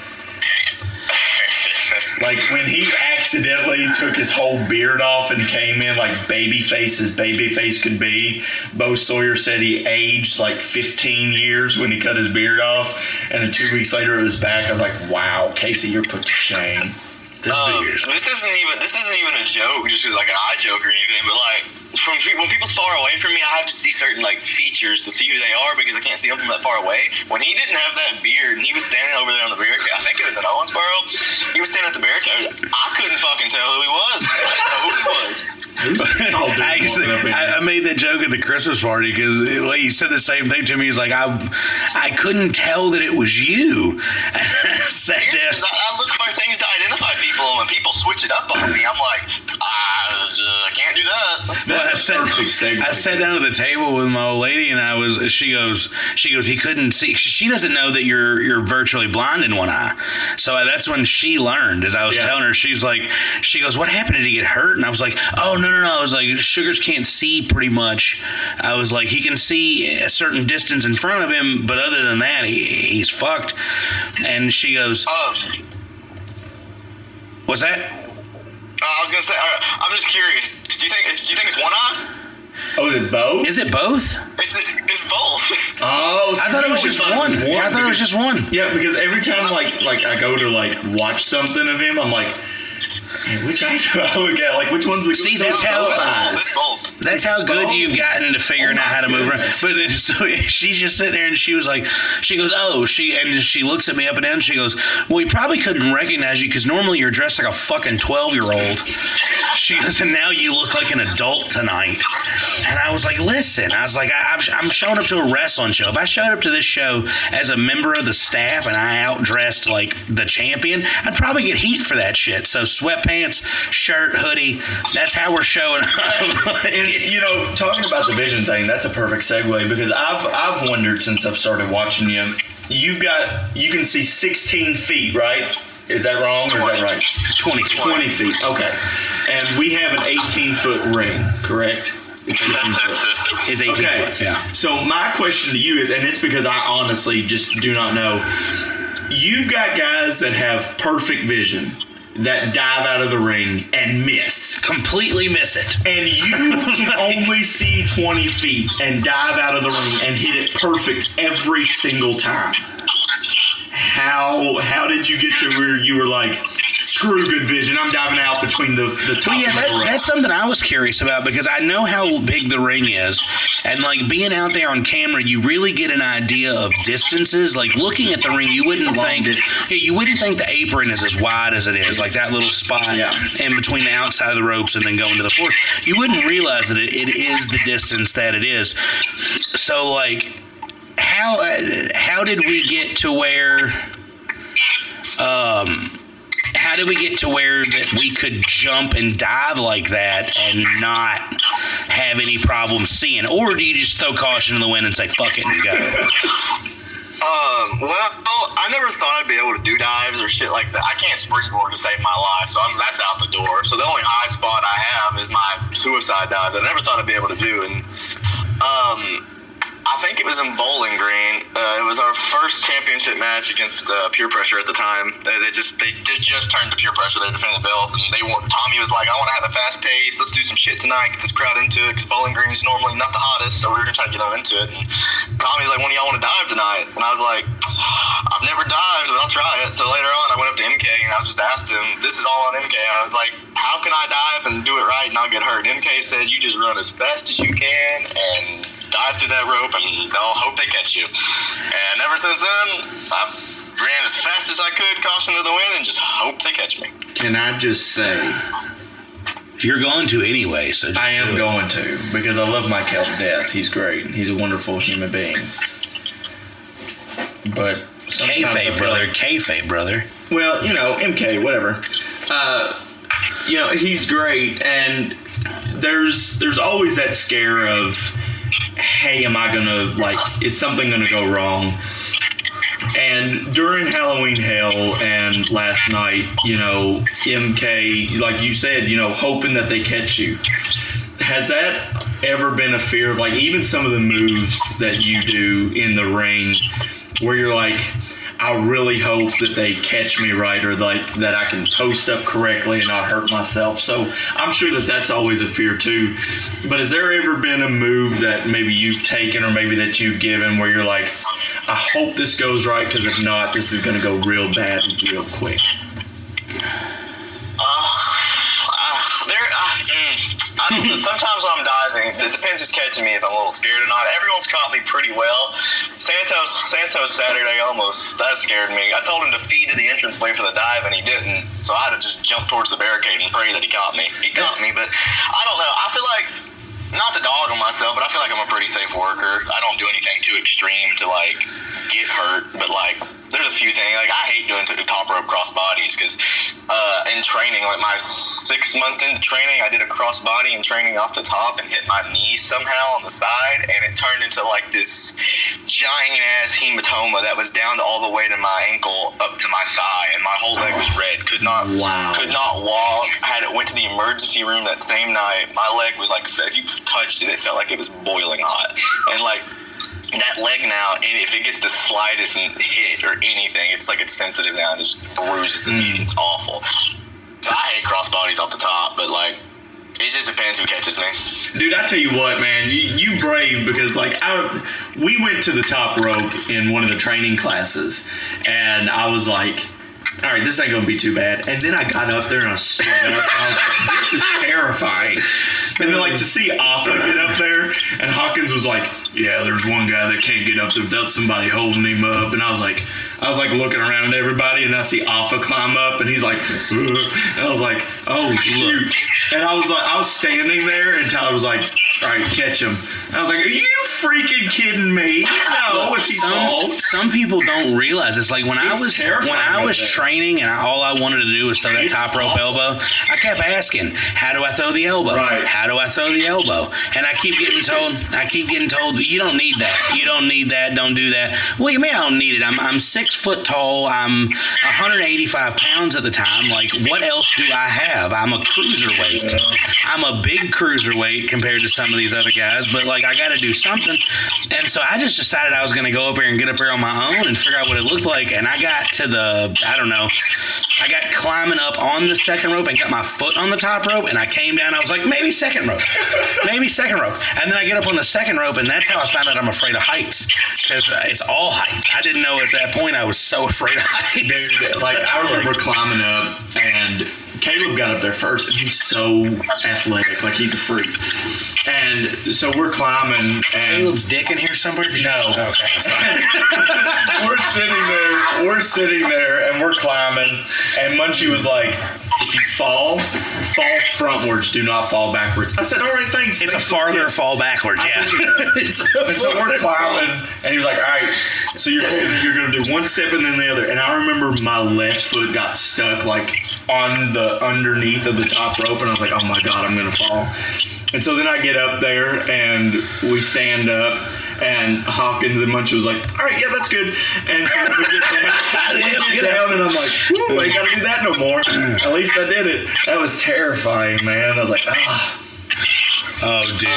S4: Like, when he accidentally took his whole beard off and came in like babyface as babyface could be, Bo Sawyer said he aged like 15 years when he cut his beard off, and then 2 weeks later it was back. I was like, wow, Casey, you're put to shame.
S5: This isn't even a joke, just like an eye joke or anything, but like when people's far away from me, I have to see certain like features to see who they are because I can't see them from that far away. When he didn't have that beard and he was standing over there on the barricade, I think it was in Owensboro, he was standing at the barricade. I couldn't fucking tell who he was. I didn't know who he was.
S3: I made that joke at the Christmas party because he said the same thing to me. He's like, I couldn't tell that it was you.
S5: I look for things to identify people, and when people switch it up on me, I'm like, I can't do that.
S3: Well, I sat down at the table with my old lady, and she goes, he couldn't see. She doesn't know that you're virtually blind in one eye. So that's when she learned, as I was telling her, she goes, what happened? Did he get hurt? And I was like, oh, no. I was like, Sugars can't see pretty much. I was like, he can see a certain distance in front of him, but other than that, he's fucked. And she goes, what's that?
S5: I was gonna say, I'm just curious. Do you think it's one eye?
S4: Oh, is it both?
S3: Is it both?
S5: It's both.
S4: Oh, so
S3: I thought it was just one. I thought it was just one.
S4: Yeah, because every time like I go to like watch something of him, I'm like, hey, which eye do I look at? Like, which one's the
S3: See, that's how good you've gotten to figuring out how to move around. But then, so she's just sitting there, and she goes, she looks at me up and down, and she goes, well, he probably couldn't recognize you because normally you're dressed like a fucking 12-year-old. She goes, and now you look like an adult tonight. And I was like, listen, I'm showing up to a wrestling show. If I showed up to this show as a member of the staff and I outdressed like the champion, I'd probably get heat for that shit. So sweatpants, shirt, hoodie, that's how we're showing up.
S4: And, talking about the vision thing, that's a perfect segue because I've wondered since I've started watching you. You can see 16 feet, right? Is that wrong or is that right? 20 feet. Okay. And we have an 18-foot ring, correct? It's 18 foot.
S3: It's 18 foot, yeah.
S4: So my question to you is, and it's because I honestly just do not know, you've got guys that have perfect vision that dive out of the ring and
S3: completely miss it.
S4: And you can only see 20 feet and dive out of the ring and hit it perfect every single time. How did you get to where you were like, screw good vision, I'm diving out between the top and the ring?
S3: That's something I was curious about because I know how big the ring is, and like being out there on camera, you really get an idea of distances. Like looking at the ring, you wouldn't think the apron is as wide as it is, like that little spot in between the outside of the ropes and then going to the floor. You wouldn't realize that it is the distance that it is. So like, how did we get to where? How did we get to where that we could jump and dive like that and not have any problem seeing? Or do you just throw caution to the wind and say, fuck it and go?
S5: Well, I never thought I'd be able to do dives or shit like that. I can't springboard to save my life, so that's out the door. So the only high spot I have is my suicide dive that I never thought I'd be able to do. And I think it was in Bowling Green. It was our first championship match against Pure Pressure at the time. They just turned to Pure Pressure. They defended the belts, and Tommy was like, "I want to have a fast pace. Let's do some shit tonight. Get this crowd into it." Because Bowling Green is normally not the hottest, so we were gonna try to get them into it. And Tommy's like, "When do y'all want to dive tonight?" And I was like, "I've never dived, but I'll try it." So later on, I went up to MK and I just asked him, "This is all on MK." I was like, "How can I dive and do it right and not get hurt?" And MK said, "You just run as fast as you can and dive through that rope, and they'll hope they catch you." And ever since then, I ran as fast as I could, caution to the wind, and just hope they catch me.
S4: Can I just say,
S3: You're going to anyway, so
S4: I am going to, because I love Michael to death. He's great. He's a wonderful human being. But
S3: kayfabe, brother. Kayfabe, brother.
S4: Well, MK, whatever. He's great, and there's always that scare of, hey, am I gonna, is something gonna go wrong? And during Halloween Hell and last night, MK, like you said, hoping that they catch you. Has that ever been a fear of, even some of the moves that you do in the ring where you're like, I really hope that they catch me right, or that I can post up correctly and not hurt myself? So I'm sure that that's always a fear too. But has there ever been a move that maybe you've taken or maybe that you've given where you're like, I hope this goes right, because if not, this is going to go real bad real quick?
S5: I don't know. Sometimes when I'm diving, it depends who's catching me, if I'm a little scared or not. Everyone's caught me pretty well. Santos Saturday that scared me. I told him to feed to the entranceway for the dive, and he didn't. So I had to just jump towards the barricade and pray that he caught me. He caught me, but I don't know. I feel like, not to dog on myself, but I feel like I'm a pretty safe worker. I don't do anything too extreme to get hurt, but there's a few things. I hate doing top rope cross bodies, because in training, my 6 month into training, I did a cross body in training off the top and hit my knee somehow on the side, and it turned into this giant ass hematoma that was down all the way to my ankle up to my thigh, and my whole leg was red. Could not walk. Went to the emergency room that same night. My leg was if you touched it, it felt like it was boiling hot, and that leg now, and if it gets the slightest hit or anything, it's it's sensitive now and just bruises immediately. It's awful. So I hate crossbodies off the top, but it just depends who catches me.
S4: Dude, I tell you what, man, you brave, because we went to the top rope in one of the training classes, and I was like, all right, this ain't gonna be too bad. And then I got up there and I stood up. I was like, this is terrifying. And then to see Alpha get up there, and Hawkins was like, yeah, there's one guy that can't get up there without somebody holding him up. And I was like looking around at everybody, and I see Alpha climb up, and he's like, ugh. And I was like, oh shoot. And I was standing there, and Tyler was like, all right, catch him. And I was like, are you freaking kidding me? No, if he falls.
S3: Some people don't realize it's when I was training and all I wanted to do was throw that top rope elbow. I kept asking, how do I throw the elbow?
S4: Right.
S3: How do I throw the elbow? And I keep getting told, you don't need that. You don't need that. Don't do that. Well, you mean I don't need it? I'm 6 foot tall. I'm 185 pounds at the time. What else do I have? I'm a cruiserweight. I'm a big cruiserweight compared to some of these other guys, but I got to do something. And so I just decided I was going to go up here and get up here on my own and figure out what it looked like. And I got to I got climbing up on the second rope and got my foot on the top rope, and I came down. I was like, maybe second rope. And then I get up on the second rope, and that's how I found out I'm afraid of heights, because it's all heights. I didn't know at that point I was so afraid of heights.
S4: Dude, I remember climbing up, and Caleb got up there first, and he's so athletic, he's a freak. And so we're climbing, and
S3: Caleb's dick in here somewhere?
S4: No.
S3: Okay.
S4: We're sitting there, and we're climbing, and Munchie was like, if you fall frontwards, do not fall backwards. I said, all right, thanks.
S3: It's a farther fall backwards, yeah.
S4: And so we're climbing, and he was like, all right, so you're going to do one step and then the other. And I remember my left foot got stuck on the underneath of the top rope, and I was like, oh my God, I'm going to fall. And so then I get up there, and we stand up, And Hawkins and Munch was like, all right, yeah, that's good. And so we get down, and I'm like, whoo, I ain't got to do that no more. At least I did it. That was terrifying, man. I was like, ah.
S3: Oh, dude.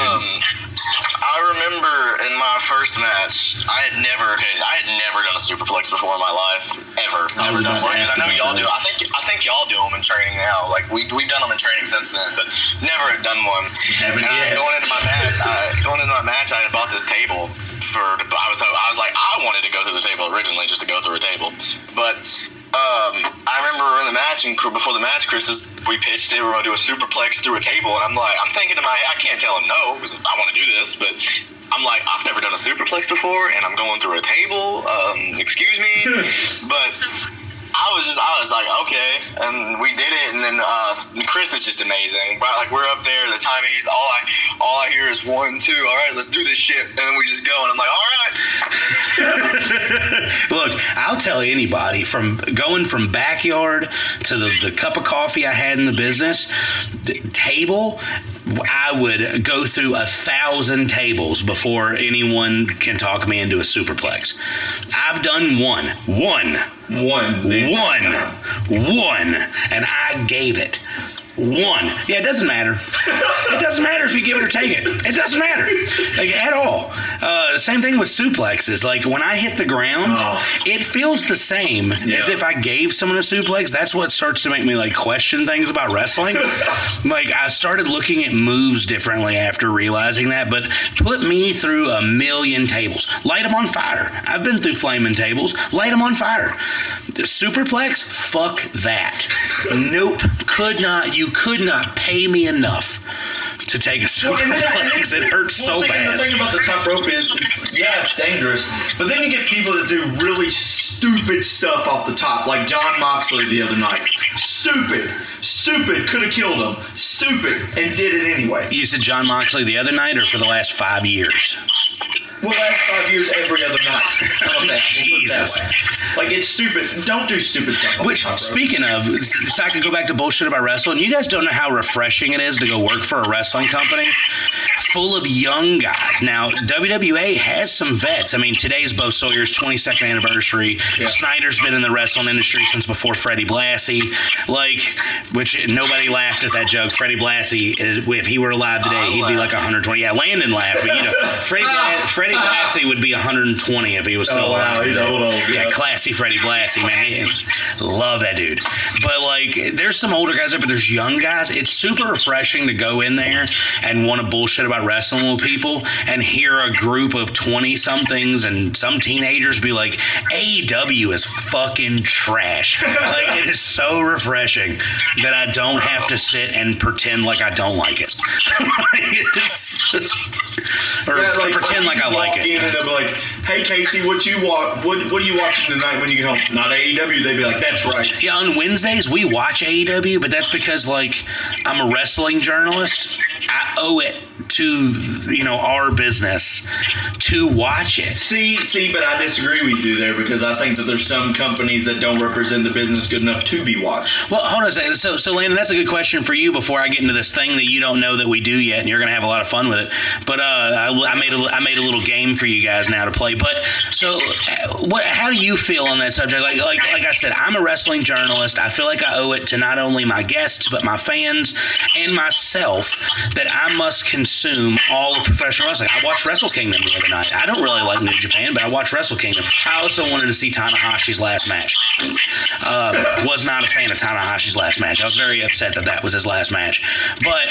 S5: I remember in my first match, I had never done a superplex before in my life, ever. Never done one. I know y'all do. I think y'all do them in training now. Like we've done them in training since then, but never had done one.
S4: Haven't yet.
S5: Going into my match, I had bought this table. I was like, I wanted to go through the table originally, just to go through a table, but. I remember in the match, and before the match, we pitched it. We're going to do a superplex through a table, and I'm thinking in my head, I can't tell him no because I want to do this, but I'm like, I've never done a superplex before, and I'm going through a table. Excuse me, but I was like, okay, and we did it, and then Chris is just amazing. But like we're up there, the timing, all I hear is 1, 2. All right, let's do this shit, and then we just go, and I'm like, all right.
S3: Look, I'll tell anybody, from going from backyard to the cup of coffee I had in the business, the table, I would go through 1,000 tables before anyone can talk me into a superplex. I've done one, and I gave it. One. Yeah, it doesn't matter. It doesn't matter if you give it or take it. It doesn't matter, like, at all. Same thing with suplexes. Like, when I hit the ground, it feels the same as if I gave someone a suplex. That's what starts to make me, like, question things about wrestling. Like, I started looking at moves differently after realizing that, but put me through 1,000,000 tables. Light them on fire. I've been through flaming tables. Light them on fire. The superplex? Fuck that. Nope. You could not pay me enough to take a superplex. It hurts so bad.
S4: The thing about the top rope is, yeah, it's dangerous, but then you get people that do really stupid stuff off the top, like John Moxley the other night. Stupid, could have killed him. Stupid, and did it anyway.
S3: You said John Moxley the other night, or for the last 5 years?
S4: Well, last 5 years, every other night. How about that?
S3: Jesus.
S4: Like, it's stupid. Don't do stupid stuff.
S3: Which, speaking of, so I can go back to bullshit about wrestling. You guys don't know how refreshing it is to go work for a wrestling company full of young guys. Now, WWA has some vets. I mean, today's Bo Sawyer's 22nd anniversary. Yeah. Snyder's been in the wrestling industry since before Freddie Blassie. Like, which nobody laughed at that joke. Freddie Blassie, if he were alive today, he'd be like 120. Yeah, Landon laughed, but you know, Freddie Blassie would be 120 if he was still alive.
S4: Wow, he's old.
S3: Yeah, classy Freddie Blassie, man. Love that dude. But like, there's some older guys there, but there's young guys. It's super refreshing to go in there and want to bullshit about wrestling with people and hear a group of 20-somethings and some teenagers be like, AEW is fucking trash. Like, it is so refreshing that I don't have to sit and pretend like I don't like it. Pretend like I like it.
S4: And they'll be like, hey, Casey, what are you watching tonight when you get home? Not AEW. They'd be like, that's right.
S3: Yeah, on Wednesdays, we watch AEW, but that's because, like, I'm a wrestling journalist. I owe it to, our business to watch it.
S4: See, but I disagree with you there because I think that there's some companies that don't represent the business good enough to be watched.
S3: Well, hold on a second. So Landon, that's a good question for you before I get into this thing that you don't know that we do yet, and you're going to have a lot of fun with it. But I made a little game for you guys now to play. But so, how do you feel on that subject? Like I said, I'm a wrestling journalist. I feel like I owe it to not only my guests but my fans and myself that I must consume all of professional wrestling. I watched Wrestle Kingdom the other night. I don't really like New Japan, but I watched Wrestle Kingdom. I also wanted to see Tanahashi's last match. Was not a fan of Tanahashi's last match. I was very upset that was his last match. But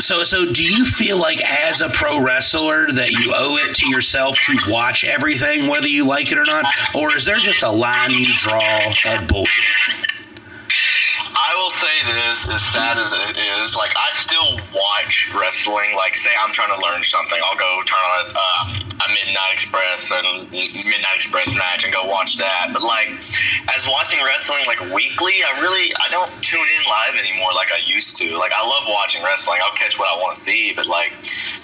S3: so do you feel like as a pro wrestler that you owe it to yourself to watch everything, whether you like it or not? Or is there just a line you draw at bullshit?
S5: I will say this, as sad as it is, like, I still watch wrestling. Like, say I'm trying to learn something, I'll go turn on a Midnight Express match and go watch that. But, like, as watching wrestling, like, weekly, I don't tune in live anymore like I used to. Like, I love watching wrestling. I'll catch what I want to see, but, like,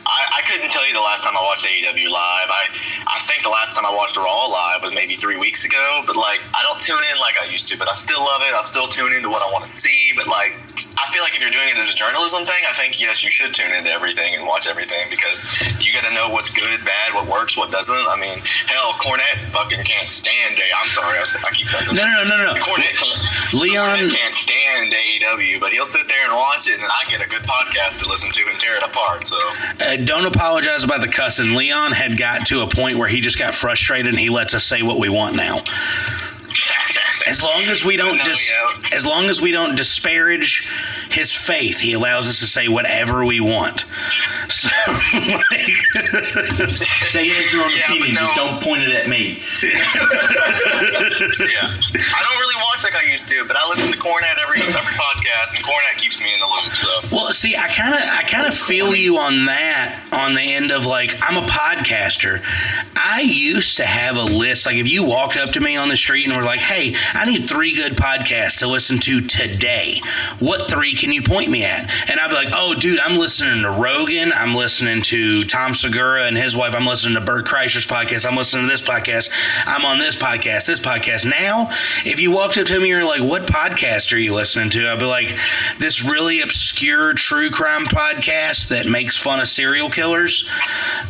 S5: I couldn't tell you the last time I watched AEW live. I think the last time I watched Raw live was maybe 3 weeks ago, but, like, I don't tune in like I used to, but I still love it. I still tune into what I want to see, but, like, I feel like if you're doing it as a journalism thing, I think, yes, you should tune into everything and watch everything because you got to know know what's good, bad, what works, what doesn't. I mean, hell, Cornette fucking can't stand I'm sorry, I keep cussing.
S3: No. Leon
S5: can't stand AEW, but he'll sit there and watch it, and I get a good podcast to listen to and tear it apart. So
S3: don't apologize about the cussing. Leon had got to a point where he just got frustrated, and he lets us say what we want now. As long as we don't as long as we don't disparage his faith, he allows us to say whatever we want. So,
S4: say it as your own opinion. Just don't point it at me.
S5: Yeah, I don't really watch like I used to, but I listen to Cornette every podcast, and Cornette keeps me in the loop. So,
S3: well, see, I kind of feel you on that. On the end of like, I'm a podcaster. I used to have a list. Like, if you walked up to me on the street and were like, "Hey, I need 3 good podcasts to listen to today. What 3 can you point me at?" And I'd be like, "Oh, dude, I'm listening to Rogan. I'm listening to Tom Segura and his wife. I'm listening to Bert Kreischer's podcast. I'm listening to this podcast. I'm on this podcast. Now, if you walked up to me and you're like, "What podcast are you listening to?" I'd be like, "This really obscure true crime podcast that makes fun of serial killers."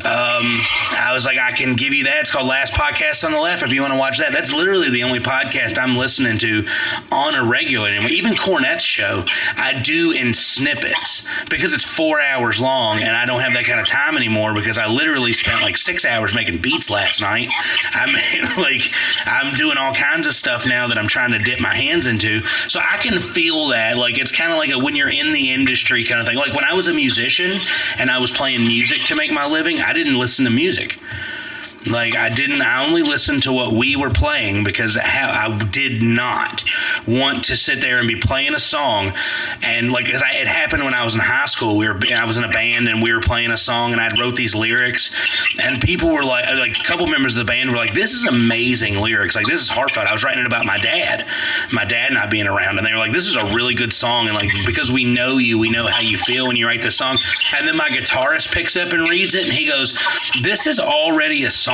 S3: I was like, "I can give you that. It's called Last Podcast on the Left if you want to watch that." That's literally the only podcast I'm listening to on a regular. And even Cornette's show, I do in snippets because it's 4 hours long, and I don't have that kind of time anymore because I literally spent like 6 hours making beats last night. I mean, like, I'm doing all kinds of stuff now that I'm trying to dip my hands into. So I can feel that. Like, it's kind of like when you're in the industry kind of thing. Like, when I was a musician and I was playing music to make my living, I didn't listen to music. Like, I only listened to what we were playing because I did not want to sit there and be playing a song. And like, it happened when I was in high school. I was in a band and we were playing a song, and I wrote these lyrics, and people were like a couple members of the band were like, "This is amazing lyrics. Like, this is heartfelt." I was writing it about my dad not being around, and they were like, "This is a really good song." And like, because we know you, we know how you feel when you write this song. And then my guitarist picks up and reads it, and he goes, "This is already a song."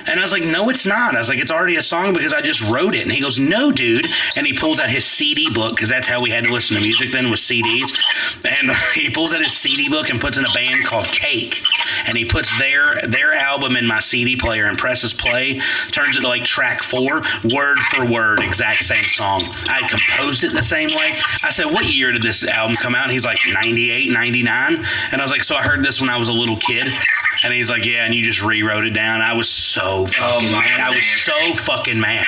S3: And I was like, "No, it's not." I was like, "It's already a song because I just wrote it." And he goes, "No, dude." And he pulls out his CD book, because that's how we had to listen to music then, with CDs. And he pulls out his CD book and puts in a band called Cake. And he puts their album in my CD player and presses play, turns it to like track 4, word for word, exact same song. I had composed it the same way. I said, "What year did this album come out?" And he's like, 98, 99. And I was like, "So I heard this when I was a little kid." And he's like, "Yeah, and you just rewrote it down." I was so fucking mad. I was so fucking mad.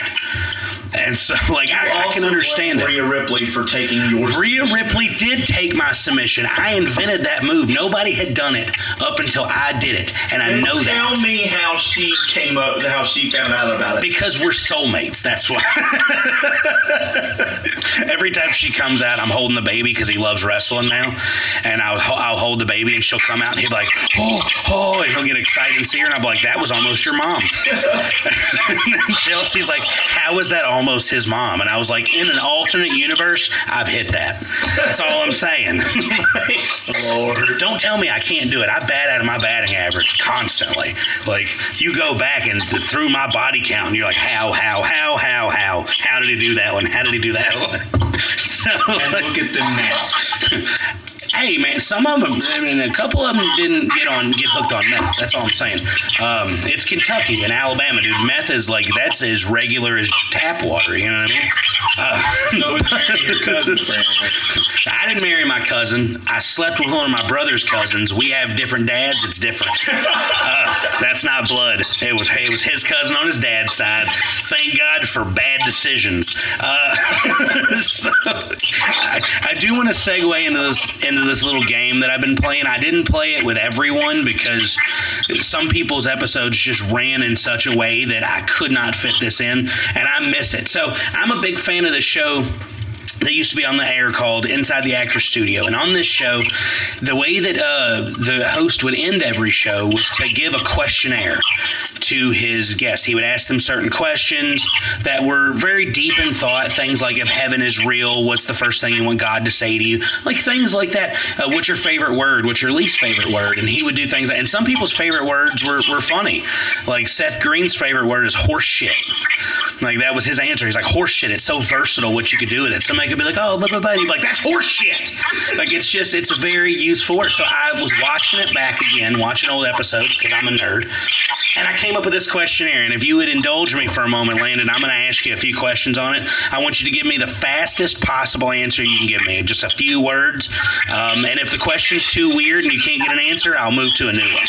S3: And so, like, I can understand it.
S4: Rhea Ripley for taking yours.
S3: Rhea Ripley did take my submission. I invented that move. Nobody had done it up until I did it, and I know that.
S4: Tell me how she came up, how she found out about it.
S3: Because we're soulmates. That's why. Every time she comes out, I'm holding the baby because he loves wrestling now, and I'll hold the baby, and she'll come out, and he'll be like, "Oh," and he'll get excited and see her, and I'll be like, "That was almost your mom." And Chelsea's like, "How is that almost his mom?" And I was like, "In an alternate universe, I've hit that." That's all I'm saying. Lord, don't tell me I can't do it. I bat out of my batting average constantly. Like, you go back and through my body count, and you're like, how did he do that one? How did he do that one? So,
S4: and look at them now.
S3: Hey, man, some of them, I mean, a couple of them didn't get hooked on meth. That's all I'm saying. It's Kentucky and Alabama, dude. Meth is like, that's as regular as tap water, you know what I mean?
S4: So it's marrying your cousin, apparently.
S3: I didn't marry my cousin. I slept with one of my brother's cousins. We have different dads. It's different. That's not blood. It was his cousin on his dad's side. Thank God for bad decisions. So, I do want to segue into this little game that I've been playing. I didn't play it with everyone because some people's episodes just ran in such a way that I could not fit this in, and I miss it. So I'm a big fan of the show that used to be on the air called Inside the Actor's Studio. And on this show, the way that the host would end every show was to give a questionnaire to his guests. He would ask them certain questions that were very deep in thought, things like, if heaven is real, what's the first thing you want God to say to you? Like, things like that. What's your favorite word? What's your least favorite word? And he would do things like, and some people's favorite words were funny. Like, Seth Green's favorite word is horse shit. Like, that was his answer. He's like, horse shit. It's so versatile what you could do with it. Somebody could be like, oh, blah, blah, blah. And you'd be like, that's horse shit. Like, it's a very useful word. So I was watching it back again, watching old episodes because I'm a nerd. And I came up with this questionnaire. And if you would indulge me for a moment, Landon, I'm going to ask you a few questions on it. I want you to give me the fastest possible answer you can give me. Just a few words. And if the question's too weird and you can't get an answer, I'll move to a new one.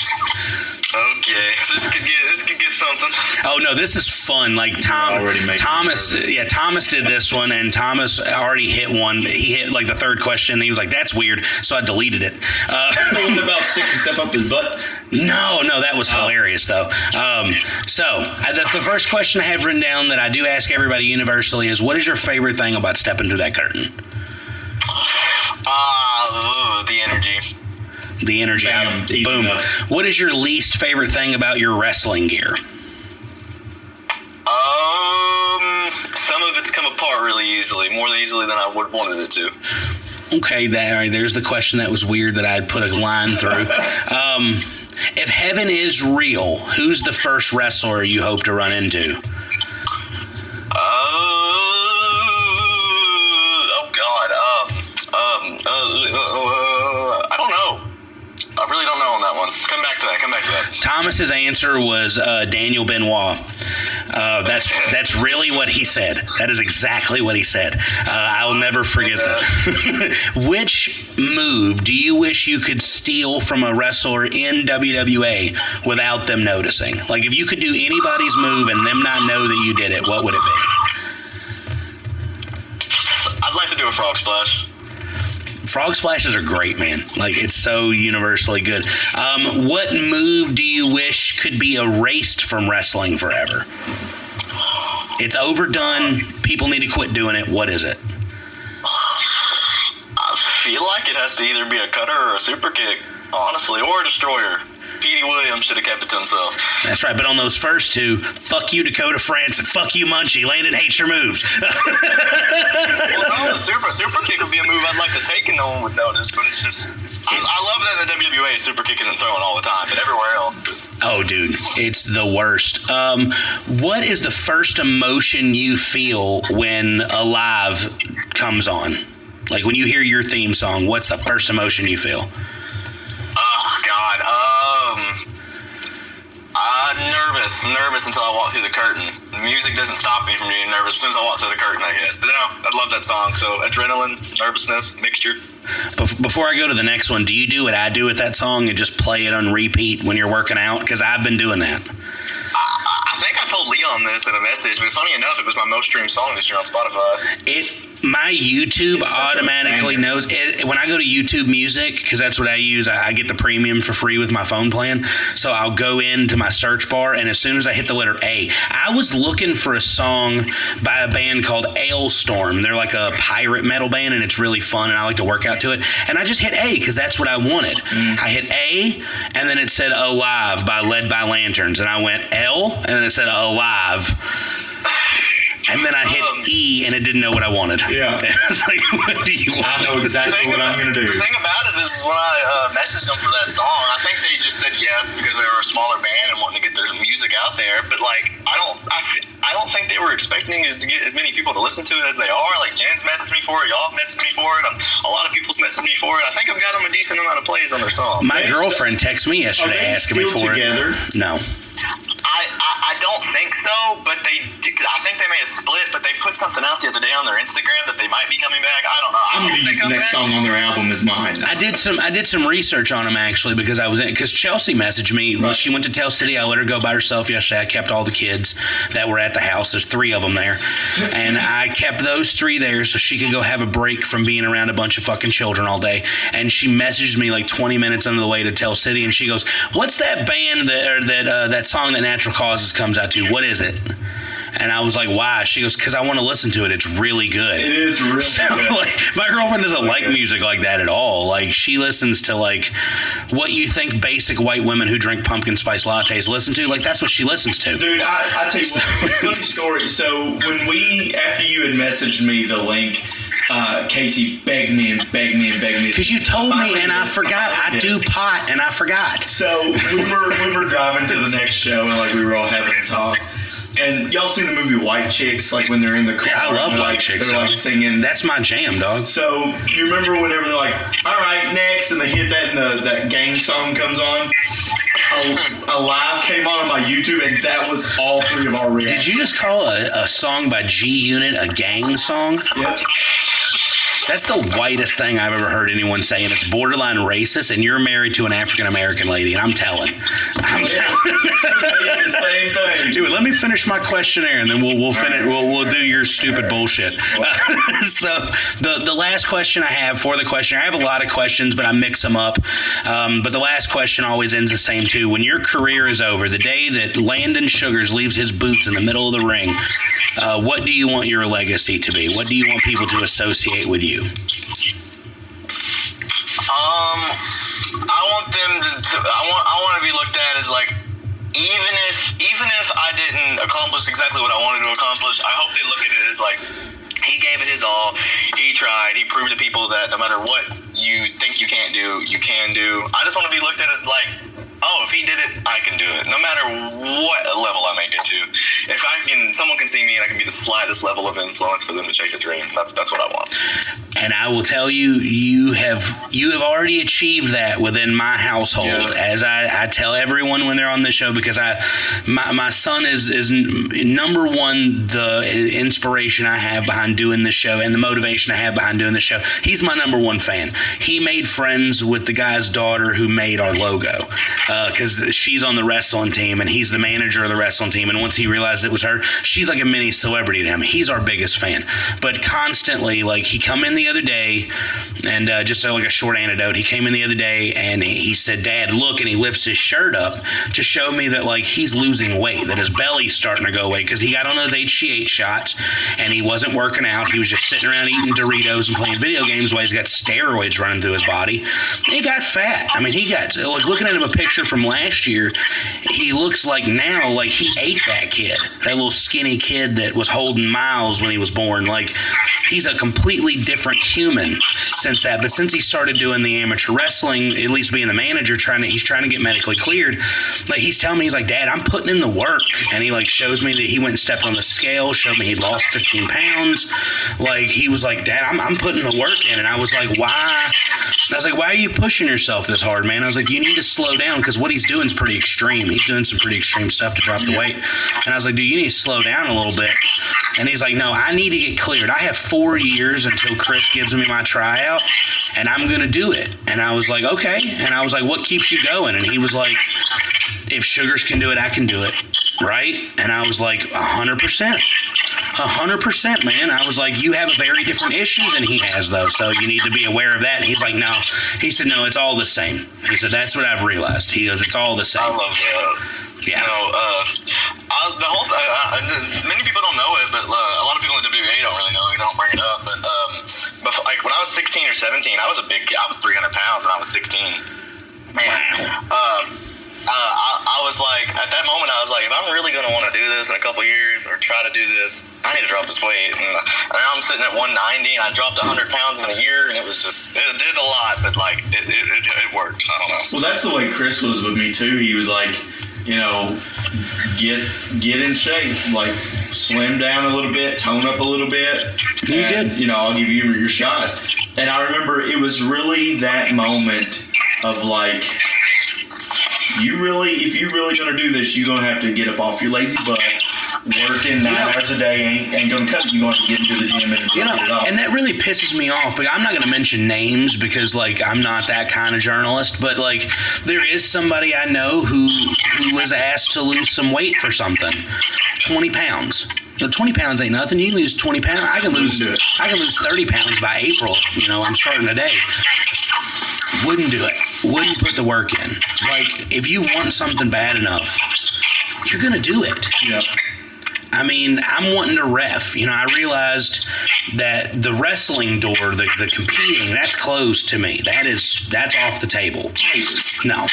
S5: Okay, this could get something.
S3: Oh no, this is fun. Like Thomas did this one, and Thomas already hit one. He hit like the third question, and he was like, "That's weird," so I deleted it.
S4: The one about sticking stuff up his butt.
S3: No, that was hilarious though. The first question I have written down that I do ask everybody universally is, "What is your favorite thing about stepping through that curtain?"
S5: The energy.
S3: The energy.
S4: Bam,
S3: Boom.
S4: enough.
S3: What is your least favorite thing about your wrestling gear?
S5: Some of it's come apart really easily, more easily than I would wanted it to.
S3: Okay, there's the question that was weird that I had put a line through. If heaven is real, who's the first wrestler you hope to run into?
S5: I don't know. I really don't know on that one. Come back to that.
S3: Thomas's answer was Daniel Benoit. That's really what he said. That is exactly what he said. I'll never forget that. Which move do you wish you could steal from a wrestler in WWA without them noticing? Like, if you could do anybody's move and them not know that you did it, what would it be?
S5: I'd like to do a frog splash.
S3: Frog splashes are great, man. Like, it's so universally good. What move do you wish could be erased from wrestling forever? It's overdone. People need to quit doing it. What is it?
S5: I feel like it has to either be a cutter or a super kick, honestly, or a destroyer. Petey Williams should have kept it to himself.
S3: That's right. But on those first two, fuck you, Dakota France, and fuck you, Munchie. Landon hates your moves.
S5: Well, no, super kick would be a move I'd like to take and no one would notice, but it's just... I love that in the WWA super kick isn't thrown all the time, but everywhere else it's...
S3: Oh, dude, it's the worst. What is the first emotion you feel when Alive comes on? Like, when you hear your theme song, what's the first emotion you feel?
S5: Oh, God. Nervous until I walk through the curtain. The music doesn't stop me from being nervous as soon as I walk through the curtain, I guess. But no, I love that song. So adrenaline, nervousness, mixture.
S3: Before I go to the next one, do you do what I do with that song and just play it on repeat when you're working out? Because I've been doing that.
S5: I think I told Leon this in a message, but funny enough, it was my most streamed song this year on Spotify.
S3: My YouTube automatically knows it. When I go to YouTube Music, because that's what I use, I get the premium for free with my phone plan. So I'll go into my search bar, and as soon as I hit the letter A, I was looking for a song by a band called Ailstorm. They're like a pirate metal band, and it's really fun, and I like to work out to it. And I just hit A because that's what I wanted. I hit A, and then it said Alive by Led by Lanterns, and I went L, and then it said Alive. And then I hit E, and it didn't know what I wanted.
S4: Yeah.
S3: It's like, what do you want?
S4: I know exactly what I'm going to do.
S5: The thing about it is when I messaged them for that song, I think they just said yes because they were a smaller band and wanting to get their music out there. But, like, I don't think they were expecting to get as many people to listen to it as they are. Like, Jen's messaged me for it. Y'all messaged me for it. A lot of people's messaged me for it. I think I've got them a decent amount of plays on their song.
S3: My girlfriend texted me yesterday asking me for
S4: together?
S3: it. No.
S5: I don't think so, but I think they may have split, but they put something out the other day on their Instagram that they might be coming back. I don't know.
S4: I'm going to use the next song on their album as mine.
S3: I did some research on them actually because Chelsea messaged me. Right. She went to Tell City. I let her go by herself yesterday. I kept all the kids that were at the house. There's 3 of them there, and I kept those 3 there so she could go have a break from being around a bunch of fucking children all day. And she messaged me like 20 minutes on the way to Tell City, and she goes, "What's that band that song that Natural Causes comes out to? What is it?" And I was like, "Why?" She goes, "Because I want to listen to it. It's really good."
S4: It is really good.
S3: Like, my girlfriend doesn't like music like that at all. Like, she listens to like what you think basic white women who drink pumpkin spice lattes listen to. Like, that's what she listens to.
S4: Dude, I tell you what, funny story. So when after you had messaged me the link, Casey begged me.
S3: Because you told me and I forgot. I do pot and I forgot.
S4: So we were driving to the next show and like we were all having a talk. And y'all seen the movie White Chicks, like when they're in the car?
S3: Yeah, I love White Chicks.
S4: They're like singing.
S3: That's my jam, dog.
S4: So you remember whenever they're like, "All right, next," and they hit that, and that gang song comes on. A live came on my YouTube, and that was all three of our reactions.
S3: Did you just call a song by G Unit a gang song?
S4: Yep.
S3: That's the whitest thing I've ever heard anyone say, and it's borderline racist, and you're married to an African-American lady, and I'm telling.
S4: The same thing.
S3: Dude, let me finish my questionnaire, and then we'll finish. We'll do your stupid bullshit. So the last question I have for the questionnaire, I have a lot of questions, but I mix them up. But the last question always ends the same too. When your career is over, the day that Landon Sugars leaves his boots in the middle of the ring, what do you want your legacy to be? What do you want people to associate with you?
S5: I want them to. I want to be looked at as like, even if I didn't accomplish exactly what I wanted to accomplish, I hope they look at it as like, he gave it his all. He tried. He proved to people that no matter what you think you can't do, you can do. I just want to be looked at as like, oh, if he did it, I can do it. No matter what level I may get to. If someone can see me and I can be the slightest level of influence for them to chase a dream. That's what I want.
S3: And I will tell you, you have already achieved that within my household. Yeah. As I tell everyone when they're on the show, because my son is number one, the inspiration I have behind doing the show and the motivation I have behind doing the show. He's my number one fan. He made friends with the guy's daughter who made our logo, because she's on the wrestling team and he's the manager of the wrestling team. And once he realized it was her, she's like a mini celebrity to him. He's our biggest fan. But constantly, like, he come in the other day, and just like a short anecdote, he came in the other day and he said, "Dad, look," and he lifts his shirt up to show me that, like, he's losing weight, that his belly's starting to go away, because he got on those HGH shots and he wasn't working out. He was just sitting around eating Doritos and playing video games while he's got steroids running through his body. And he got fat. I mean, he got, like, looking at him a picture from last year, he looks like now, like he ate that kid, that little skinny kid that was holding Miles when he was born. Like, he's a completely different human since that. But since he started doing the amateur wrestling, at least being the manager, he's trying to get medically cleared. Like, he's telling me, he's like, "Dad, I'm putting in the work." And he, like, shows me that he went and stepped on the scale, showed me he'd lost 15 pounds. Like, he was like, "Dad, I'm putting the work in." And I was like, "Why?" And I was like, "Why are you pushing yourself this hard, man?" I was like, "You need to slow down, because what he's doing is pretty extreme. He's doing some pretty extreme stuff to drop the weight." And I was like, "Dude, you need to slow down a little bit." And he's like, "No, I need to get cleared. I have 4 years until Chris gives me my tryout, and I'm going to do it." And I was like, "Okay." And I was like, "What keeps you going?" And he was like, "If Sugars can do it, I can do it." Right? And I was like, 100%. 100%, man. I was like, "You have a very different issue than he has, though, so you need to be aware of that." And he's like, "No." He said, "No, it's all the same." He said, "That's what I've realized." He goes, "It's all the same."
S5: I love that.
S3: Yeah.
S5: You know, the whole many people don't know it, but a lot of people in the WWA don't really know it because I don't bring it up. But like when I was 16 or 17, I was 300 pounds when I was 16. Man.
S3: Wow.
S5: I was like, at that moment, I was like, if I'm really going to want to do this in a couple years or try to do this, I need to drop this weight. And now I'm sitting at 190, and I dropped 100 pounds in a year, and it did a lot, but like it worked. I don't know.
S4: Well, that's the way Chris was with me too. He was like, you know, get in shape, like slim down a little bit, tone up a little bit.
S3: You did.
S4: You know, I'll give you your shot. And I remember it was really that moment of like, if you're really going to do this, you're going to have to get up off your lazy butt. Working 9 hours a day ain't going to cut it. You're going to get into the gym and get it up.
S3: And that really pisses me off. But I'm not going to mention names because, like, I'm not that kind of journalist. But, like, there is somebody I know who was asked to lose some weight for something. 20 pounds. You know, 20 pounds ain't nothing. You can lose 20 pounds. I can lose 30 pounds by April. You know, I'm starting today. Wouldn't do it. Wouldn't put the work in. Like, if you want something bad enough, you're going to do it.
S4: Yeah.
S3: I mean, I'm wanting to ref. You know, I realized that the wrestling door, the competing, that's closed to me. That's off the table. No,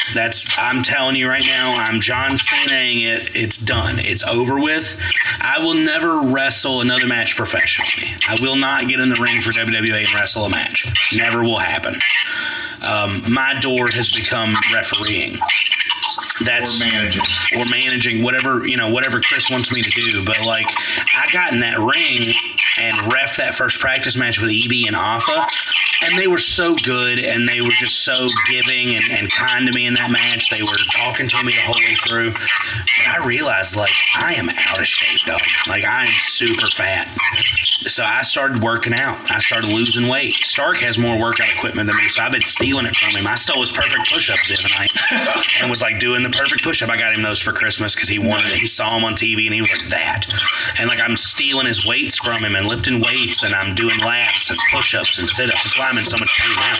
S3: I'm telling you right now, I'm John Cena-ing it. It's done. It's over with. I will never wrestle another match professionally. I will not get in the ring for WWE and wrestle a match. Never will happen. My door has become refereeing. that's
S4: or
S3: managing whatever Chris wants me to do. But like, I got in that ring and ref that first practice match with EB and Alpha, and they were so good, and they were just so giving and kind to me in that match. They were talking to me the whole way through. But I realized, like, I am out of shape, dog. Like, I am super fat. So I started working out. I started losing weight. Stark has more workout equipment than me, so I've been stealing it from him. I stole his perfect push-ups the other night and was like doing the perfect push-up. I got him those for Christmas because he wanted it. He saw him on TV and he was like, that. And like, I'm stealing his weights from him and lifting weights, and I'm doing laps and push-ups and sit-ups. That's why I'm in so much pain now.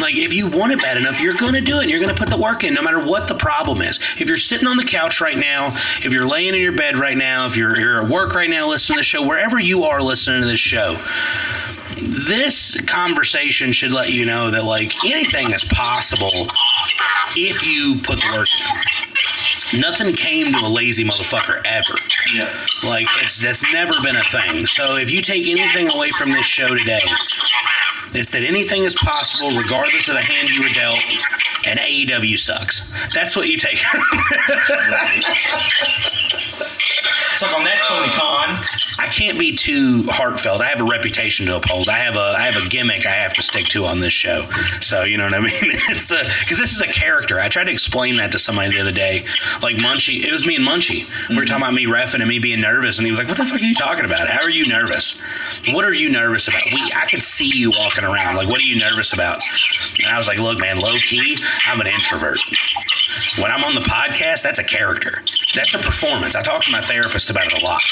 S3: Like, if you want it bad enough, you're going to do it. And you're going to put the work in no matter what the problem is. If you're sitting on the couch right now, if you're laying in your bed right now, if you're at work right now listening to the show, wherever you are listening to this show, this conversation should let you know that, like, anything is possible if you put the work in. Nothing came to a lazy motherfucker ever.
S4: Yeah.
S3: Like, that's never been a thing. So if you take anything away from this show today, it's that anything is possible regardless of the hand you were dealt, and AEW sucks. That's what you take.
S4: It's like on that Tony Khan.
S3: I can't be too heartfelt. I have a reputation to uphold. I have a gimmick I have to stick to on this show. So, you know what I mean? It's because this is a character. I tried to explain that to somebody the other day. Like Munchie, it was me and Munchie. We were talking about me reffing and me being nervous, and he was like, "What the fuck are you talking about? How are you nervous? What are you nervous about? I could see you walking around. Like, what are you nervous about?" And I was like, "Look, man, low key, I'm an introvert. When I'm on the podcast, that's a character. That's a performance. I talk to my therapist about it a lot.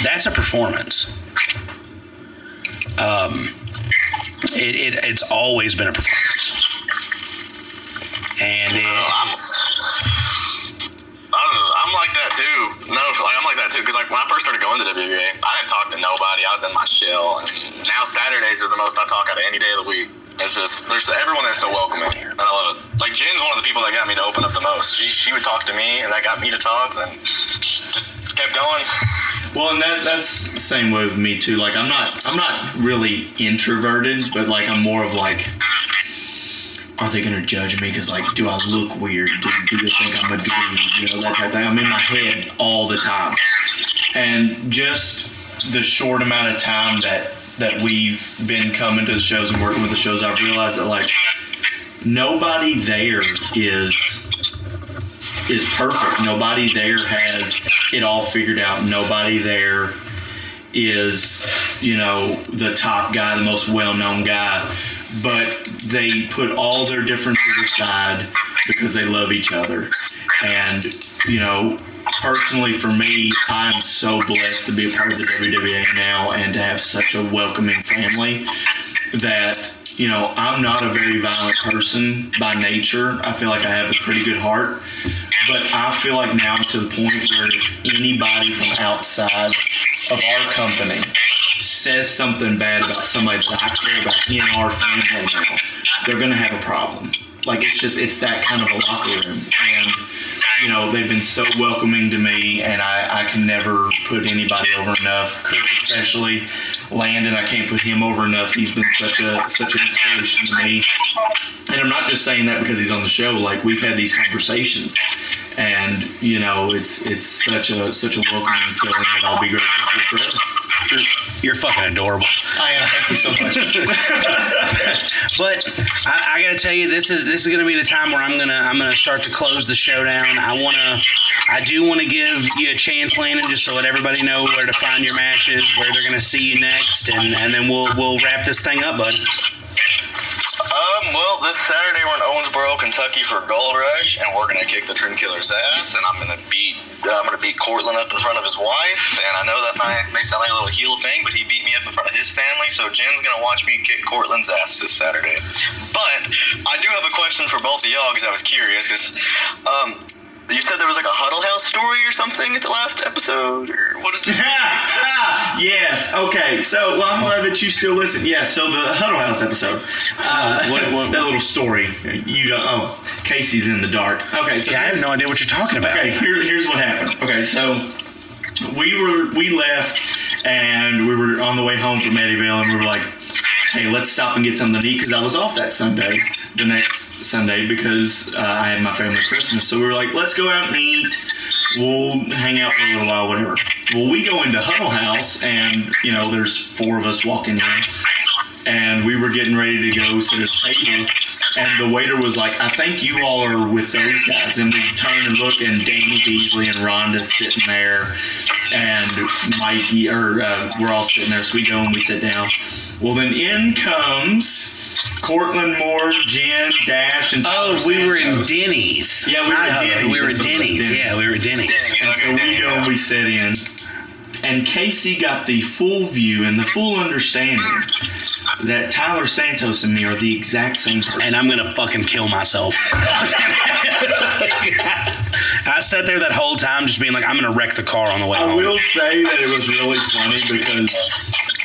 S3: That's a performance. It's always been a performance. And
S5: I'm like that too. No, I'm like that too. Because like when I first started going to WWA, I didn't talk to nobody. I was in my shell. And now Saturdays are the most I talk out of any day of the week. It's just there's everyone there's so welcoming, and I love it. Like Jen's one of the people that got me to open up the most. She would talk to me, and that got me to talk, and just kept going.
S4: Well, and that's the same way with me too. Like I'm not really introverted, but like I'm more of like, are they gonna judge me? Because like, do I look weird? Do they think I'm a dude? You know, that type of thing. I'm in my head all the time, and just the short amount of time that we've been coming to the shows and working with the shows, I've realized that like nobody there is perfect. Nobody there has it all figured out. Nobody there is, you know, the top guy, the most well-known guy, but they put all their differences aside because they love each other. And, you know, personally for me, I'm so blessed to be a part of the WWA now and to have such a welcoming family that, you know, I'm not a very violent person by nature. I feel like I have a pretty good heart, but I feel like now I'm to the point where if anybody from outside of our company says something bad about somebody that I care about in our family now, they're going to have a problem. Like, it's that kind of a locker room. And, you know, they've been so welcoming to me, and I can never put anybody over enough. Chris especially, Landon, I can't put him over enough. He's been such an inspiration to me. And I'm not just saying that because he's on the show. Like, we've had these conversations, and, you know, it's such a welcoming feeling that I'll be grateful for forever.
S3: you're fucking adorable.
S4: I am. Thank you so much.
S3: But I gotta tell you, this is gonna be the time where I'm gonna start to close the show down. I do want to give you a chance, Landon, just to let everybody know where to find your matches, where they're gonna see you next, and then we'll wrap this thing up, bud.
S5: Well, this Saturday we're in Owensboro, Kentucky for Gold Rush, and we're gonna kick the Trin Killer's ass, and I'm gonna beat Cortland up in front of his wife, and I know that may sound like a little heel thing, but he beat me up in front of his family, so Jen's gonna watch me kick Cortland's ass this Saturday. But I do have a question for both of y'all, because I was curious, because you said there was like a Huddle House story or something at the last episode, or what is it?
S4: Yes. Okay. So, well, I'm glad that you still listen. Yeah. So the Huddle House episode,
S3: What?
S4: that little story. You don't. Oh, Casey's in the dark. Okay. So
S3: Yeah, I have no idea what you're talking about.
S4: Okay. Here's what happened. Okay. So we left and we were on the way home from Eddyville, and we were like, hey, let's stop and get something to eat, because I was off that Sunday. The next Sunday because I had my family Christmas. So we were like, let's go out and eat. We'll hang out for a little while, whatever. Well, we go into Huddle House, and, there's 4 of us walking in. And we were getting ready to go sit at a table. And the waiter was like, I think you all are with those guys. And we turn and look, and Danny Beasley and Rhonda's sitting there. And Mikey, we're all sitting there. So we go and we sit down. Well, then in comes Cortland Moore, Jen, Dash, and Tyler
S3: we were in
S4: Santos.
S3: Denny's.
S4: Yeah, we were at Denny's.
S3: We were at Denny's. Yeah, we were at Denny's.
S4: And so we go and we sit in. And Casey got the full view and the full understanding that Tyler Santos and me are the exact same person.
S3: And I'm going to fucking kill myself. I sat there that whole time just being like, I'm going to wreck the car on the way home.
S4: I will say that it was really funny because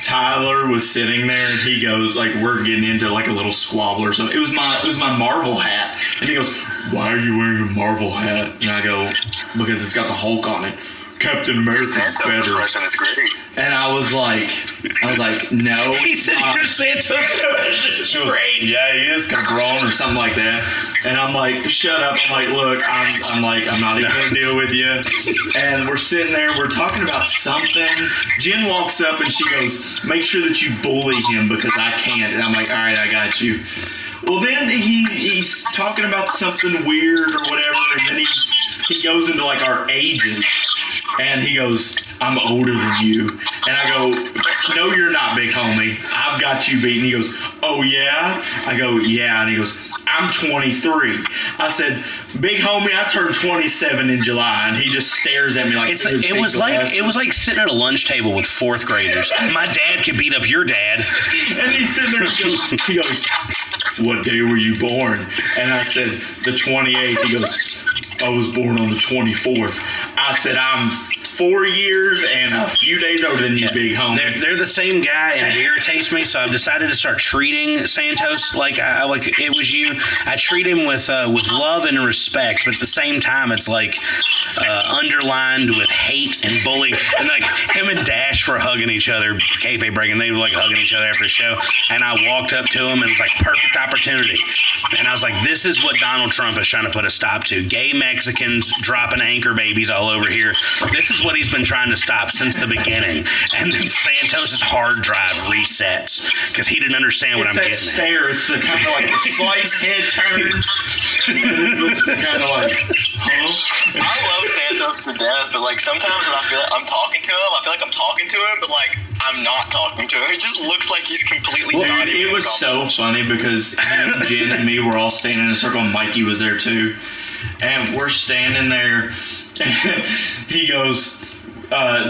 S4: Tyler was sitting there and he goes, like, we're getting into like a little squabble or something. It was my Marvel hat. And he goes, why are you wearing a Marvel hat? And I go, because it's got the Hulk on it. Captain America's better.
S5: Impression is great.
S4: And I was like, no.
S3: He said your Santos impression is great.
S4: Yeah, he is cabron or something like that. And I'm like, shut up. I'm like, look, I'm not even gonna deal with you. And we're sitting there, we're talking about something. Jen walks up and she goes, make sure that you bully him because I can't. And I'm like, all right, I got you. Well, then he's talking about something weird or whatever, and then he goes into like our ages. And he goes, I'm older than you. And I go, no, you're not, big homie. I've got you beat. And he goes, oh, yeah? I go, yeah. And he goes, I'm 23. I said, big homie, I turned 27 in July. And he just stares at me like
S3: it was like sitting at a lunch table with 4th graders. My dad could beat up your dad.
S4: And he's sitting there and he goes, what day were you born? And I said, the 28th. He goes, I was born on the 24th. I said, I'm 4 years and a few days older than you, big homie.
S3: They're the same guy, and it irritates me. So I've decided to start treating Santos like it was you. I treat him with love and respect, but at the same time, it's like underlined with hate and bullying. And like him and Dash were hugging each other, kayfabe breaking. They were like hugging each other after the show, and I walked up to him and it was like perfect opportunity. And I was like, this is what Donald Trump is trying to put a stop to. Gay Mexicans dropping anchor babies all over here. This is what he's been trying to stop since the beginning. And then Santos's hard drive resets because he didn't understand what I'm getting.
S4: It's that stare. It's the kind of like the slight head turn. And it looks kind of like, huh?
S5: I love Santos to death, but like sometimes when I feel like I'm talking to him, I feel like I'm talking to him, but like I'm not talking to him. It just looks like he's completely not even.
S4: It was so funny because Jen and me were all standing in a circle, and Mikey was there too. And we're standing there, and he goes,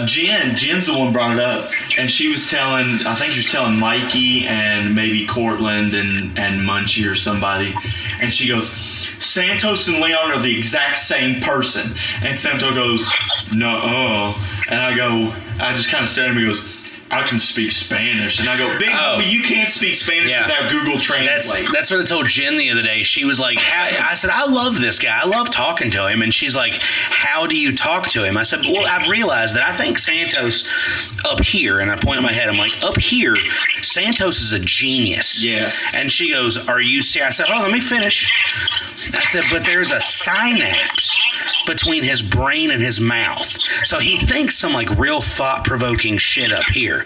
S4: Jen's the one brought it up, and she was telling Mikey and maybe Cortland and Munchie or somebody, and she goes, Santos and Leon are the exact same person. And Santos goes, no, and I just kind of stared at him. He goes, I can speak Spanish. And I go, big homie, you can't speak Spanish without Google Translate.
S3: That's what I told Jen the other day. She was like, I said, I love this guy. I love talking to him. And she's like, how do you talk to him? I said, well, I've realized that I think Santos up here, and I point at my head, I'm like, up here, Santos is a genius.
S4: Yes.
S3: And she goes, are you serious? I said, let me finish. I said, but there's a synapse between his brain and his mouth. So he thinks some like real thought-provoking shit up here.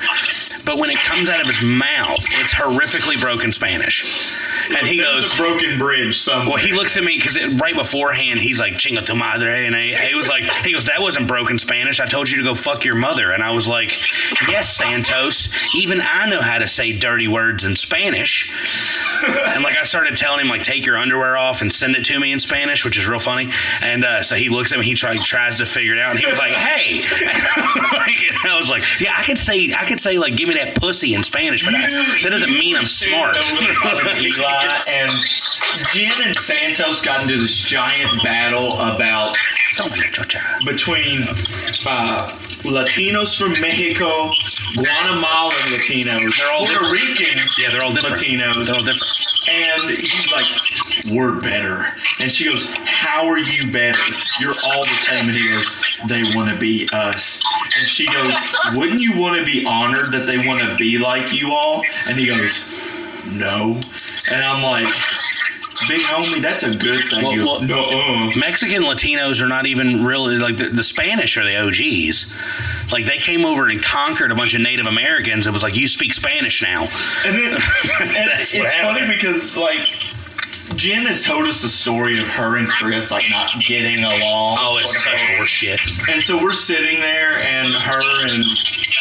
S3: But when it comes out of his mouth, it's horrifically broken Spanish. And he goes,
S4: a broken bridge somewhere.
S3: well, he looks at me because right beforehand, he's like, chinga tu madre. And he was like, he goes, that wasn't broken Spanish. I told you to go fuck your mother. And I was like, yes, Santos, even I know how to say dirty words in Spanish. And like I started telling him, like, take your underwear off and send it to me in Spanish, which is real funny. And so he looks at me, he tries to figure it out. And he was like, hey. And I was like, yeah, I could say like, give me that pussy in Spanish, but that doesn't mean I'm smart.
S4: Eli, and Jen and Santos got into this giant battle about between Latinos from Mexico, Guatemalan Latinos,
S3: They're all
S4: Puerto
S3: different.
S4: Rican
S3: Yeah, they're all different.
S4: Latinos.
S3: They're all different.
S4: And he's like, we're better. And she goes, how are you better? You're all the same. And he goes, they want to be us. And she goes, wouldn't you want to be honored that they want to be like you all? And he goes, no. And I'm like, big homie, that's a good thing.
S3: Mexican Latinos are not even really like the Spanish are the OGs. Like they came over and conquered a bunch of Native Americans. It was like, you speak Spanish now.
S4: And then it's funny because like Jen has told us the story of her and Chris like not getting along.
S3: Oh, it's such horseshit.
S4: And so we're sitting there, and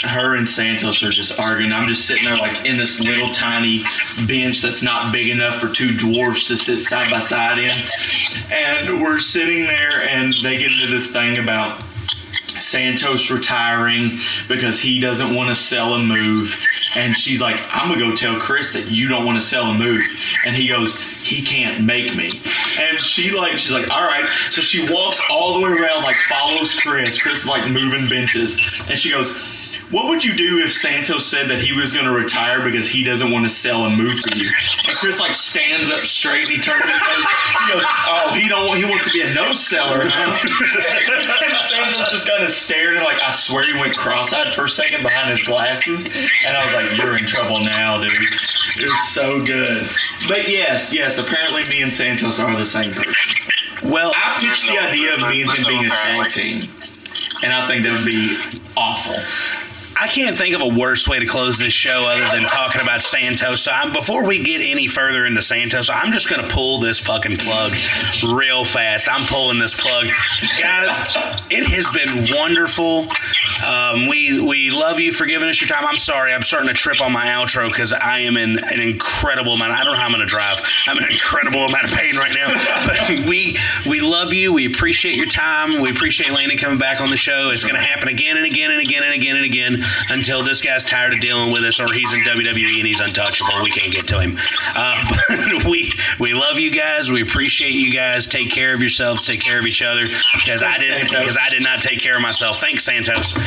S4: her and Santos are just arguing. I'm just sitting there like in this little tiny bench that's not big enough for two dwarves to sit side by side in. And we're sitting there, and they get into this thing about Santos retiring because he doesn't want to sell a move. And she's like, I'm going to go tell Chris that you don't want to sell a move. And he goes, he can't make me. And she's like, all right. So she walks all the way around, like follows Chris. Chris is like moving benches. And she goes, what would you do if Santos said that he was going to retire because he doesn't want to sell a move for you? And Chris like stands up straight and he turns and he goes, oh, he wants to be a no seller. And Santos just kind of stared and like, I swear he went cross-eyed for a second behind his glasses. And I was like, you're in trouble now, dude. It was so good. But yes, apparently me and Santos are the same person.
S3: Well,
S4: I pitched the idea of me and him being a tag team. And I think that would be awful.
S3: I can't think of a worse way to close this show other than talking about Santos. So before we get any further into Santos, I'm just going to pull this fucking plug real fast. I'm pulling this plug. Guys, it has been wonderful. We love you for giving us your time. I'm sorry. I'm starting to trip on my outro because I am in an incredible amount. I don't know how I'm going to drive. I'm in an incredible amount of pain right now. But we love you. We appreciate your time. We appreciate Landon coming back on the show. It's going to happen again and again and again and again and again until this guy's tired of dealing with us or he's in WWE and he's untouchable. We can't get to him. But we love you guys. We appreciate you guys. Take care of yourselves. Take care of each other because I did not take care of myself. Thanks, Santos.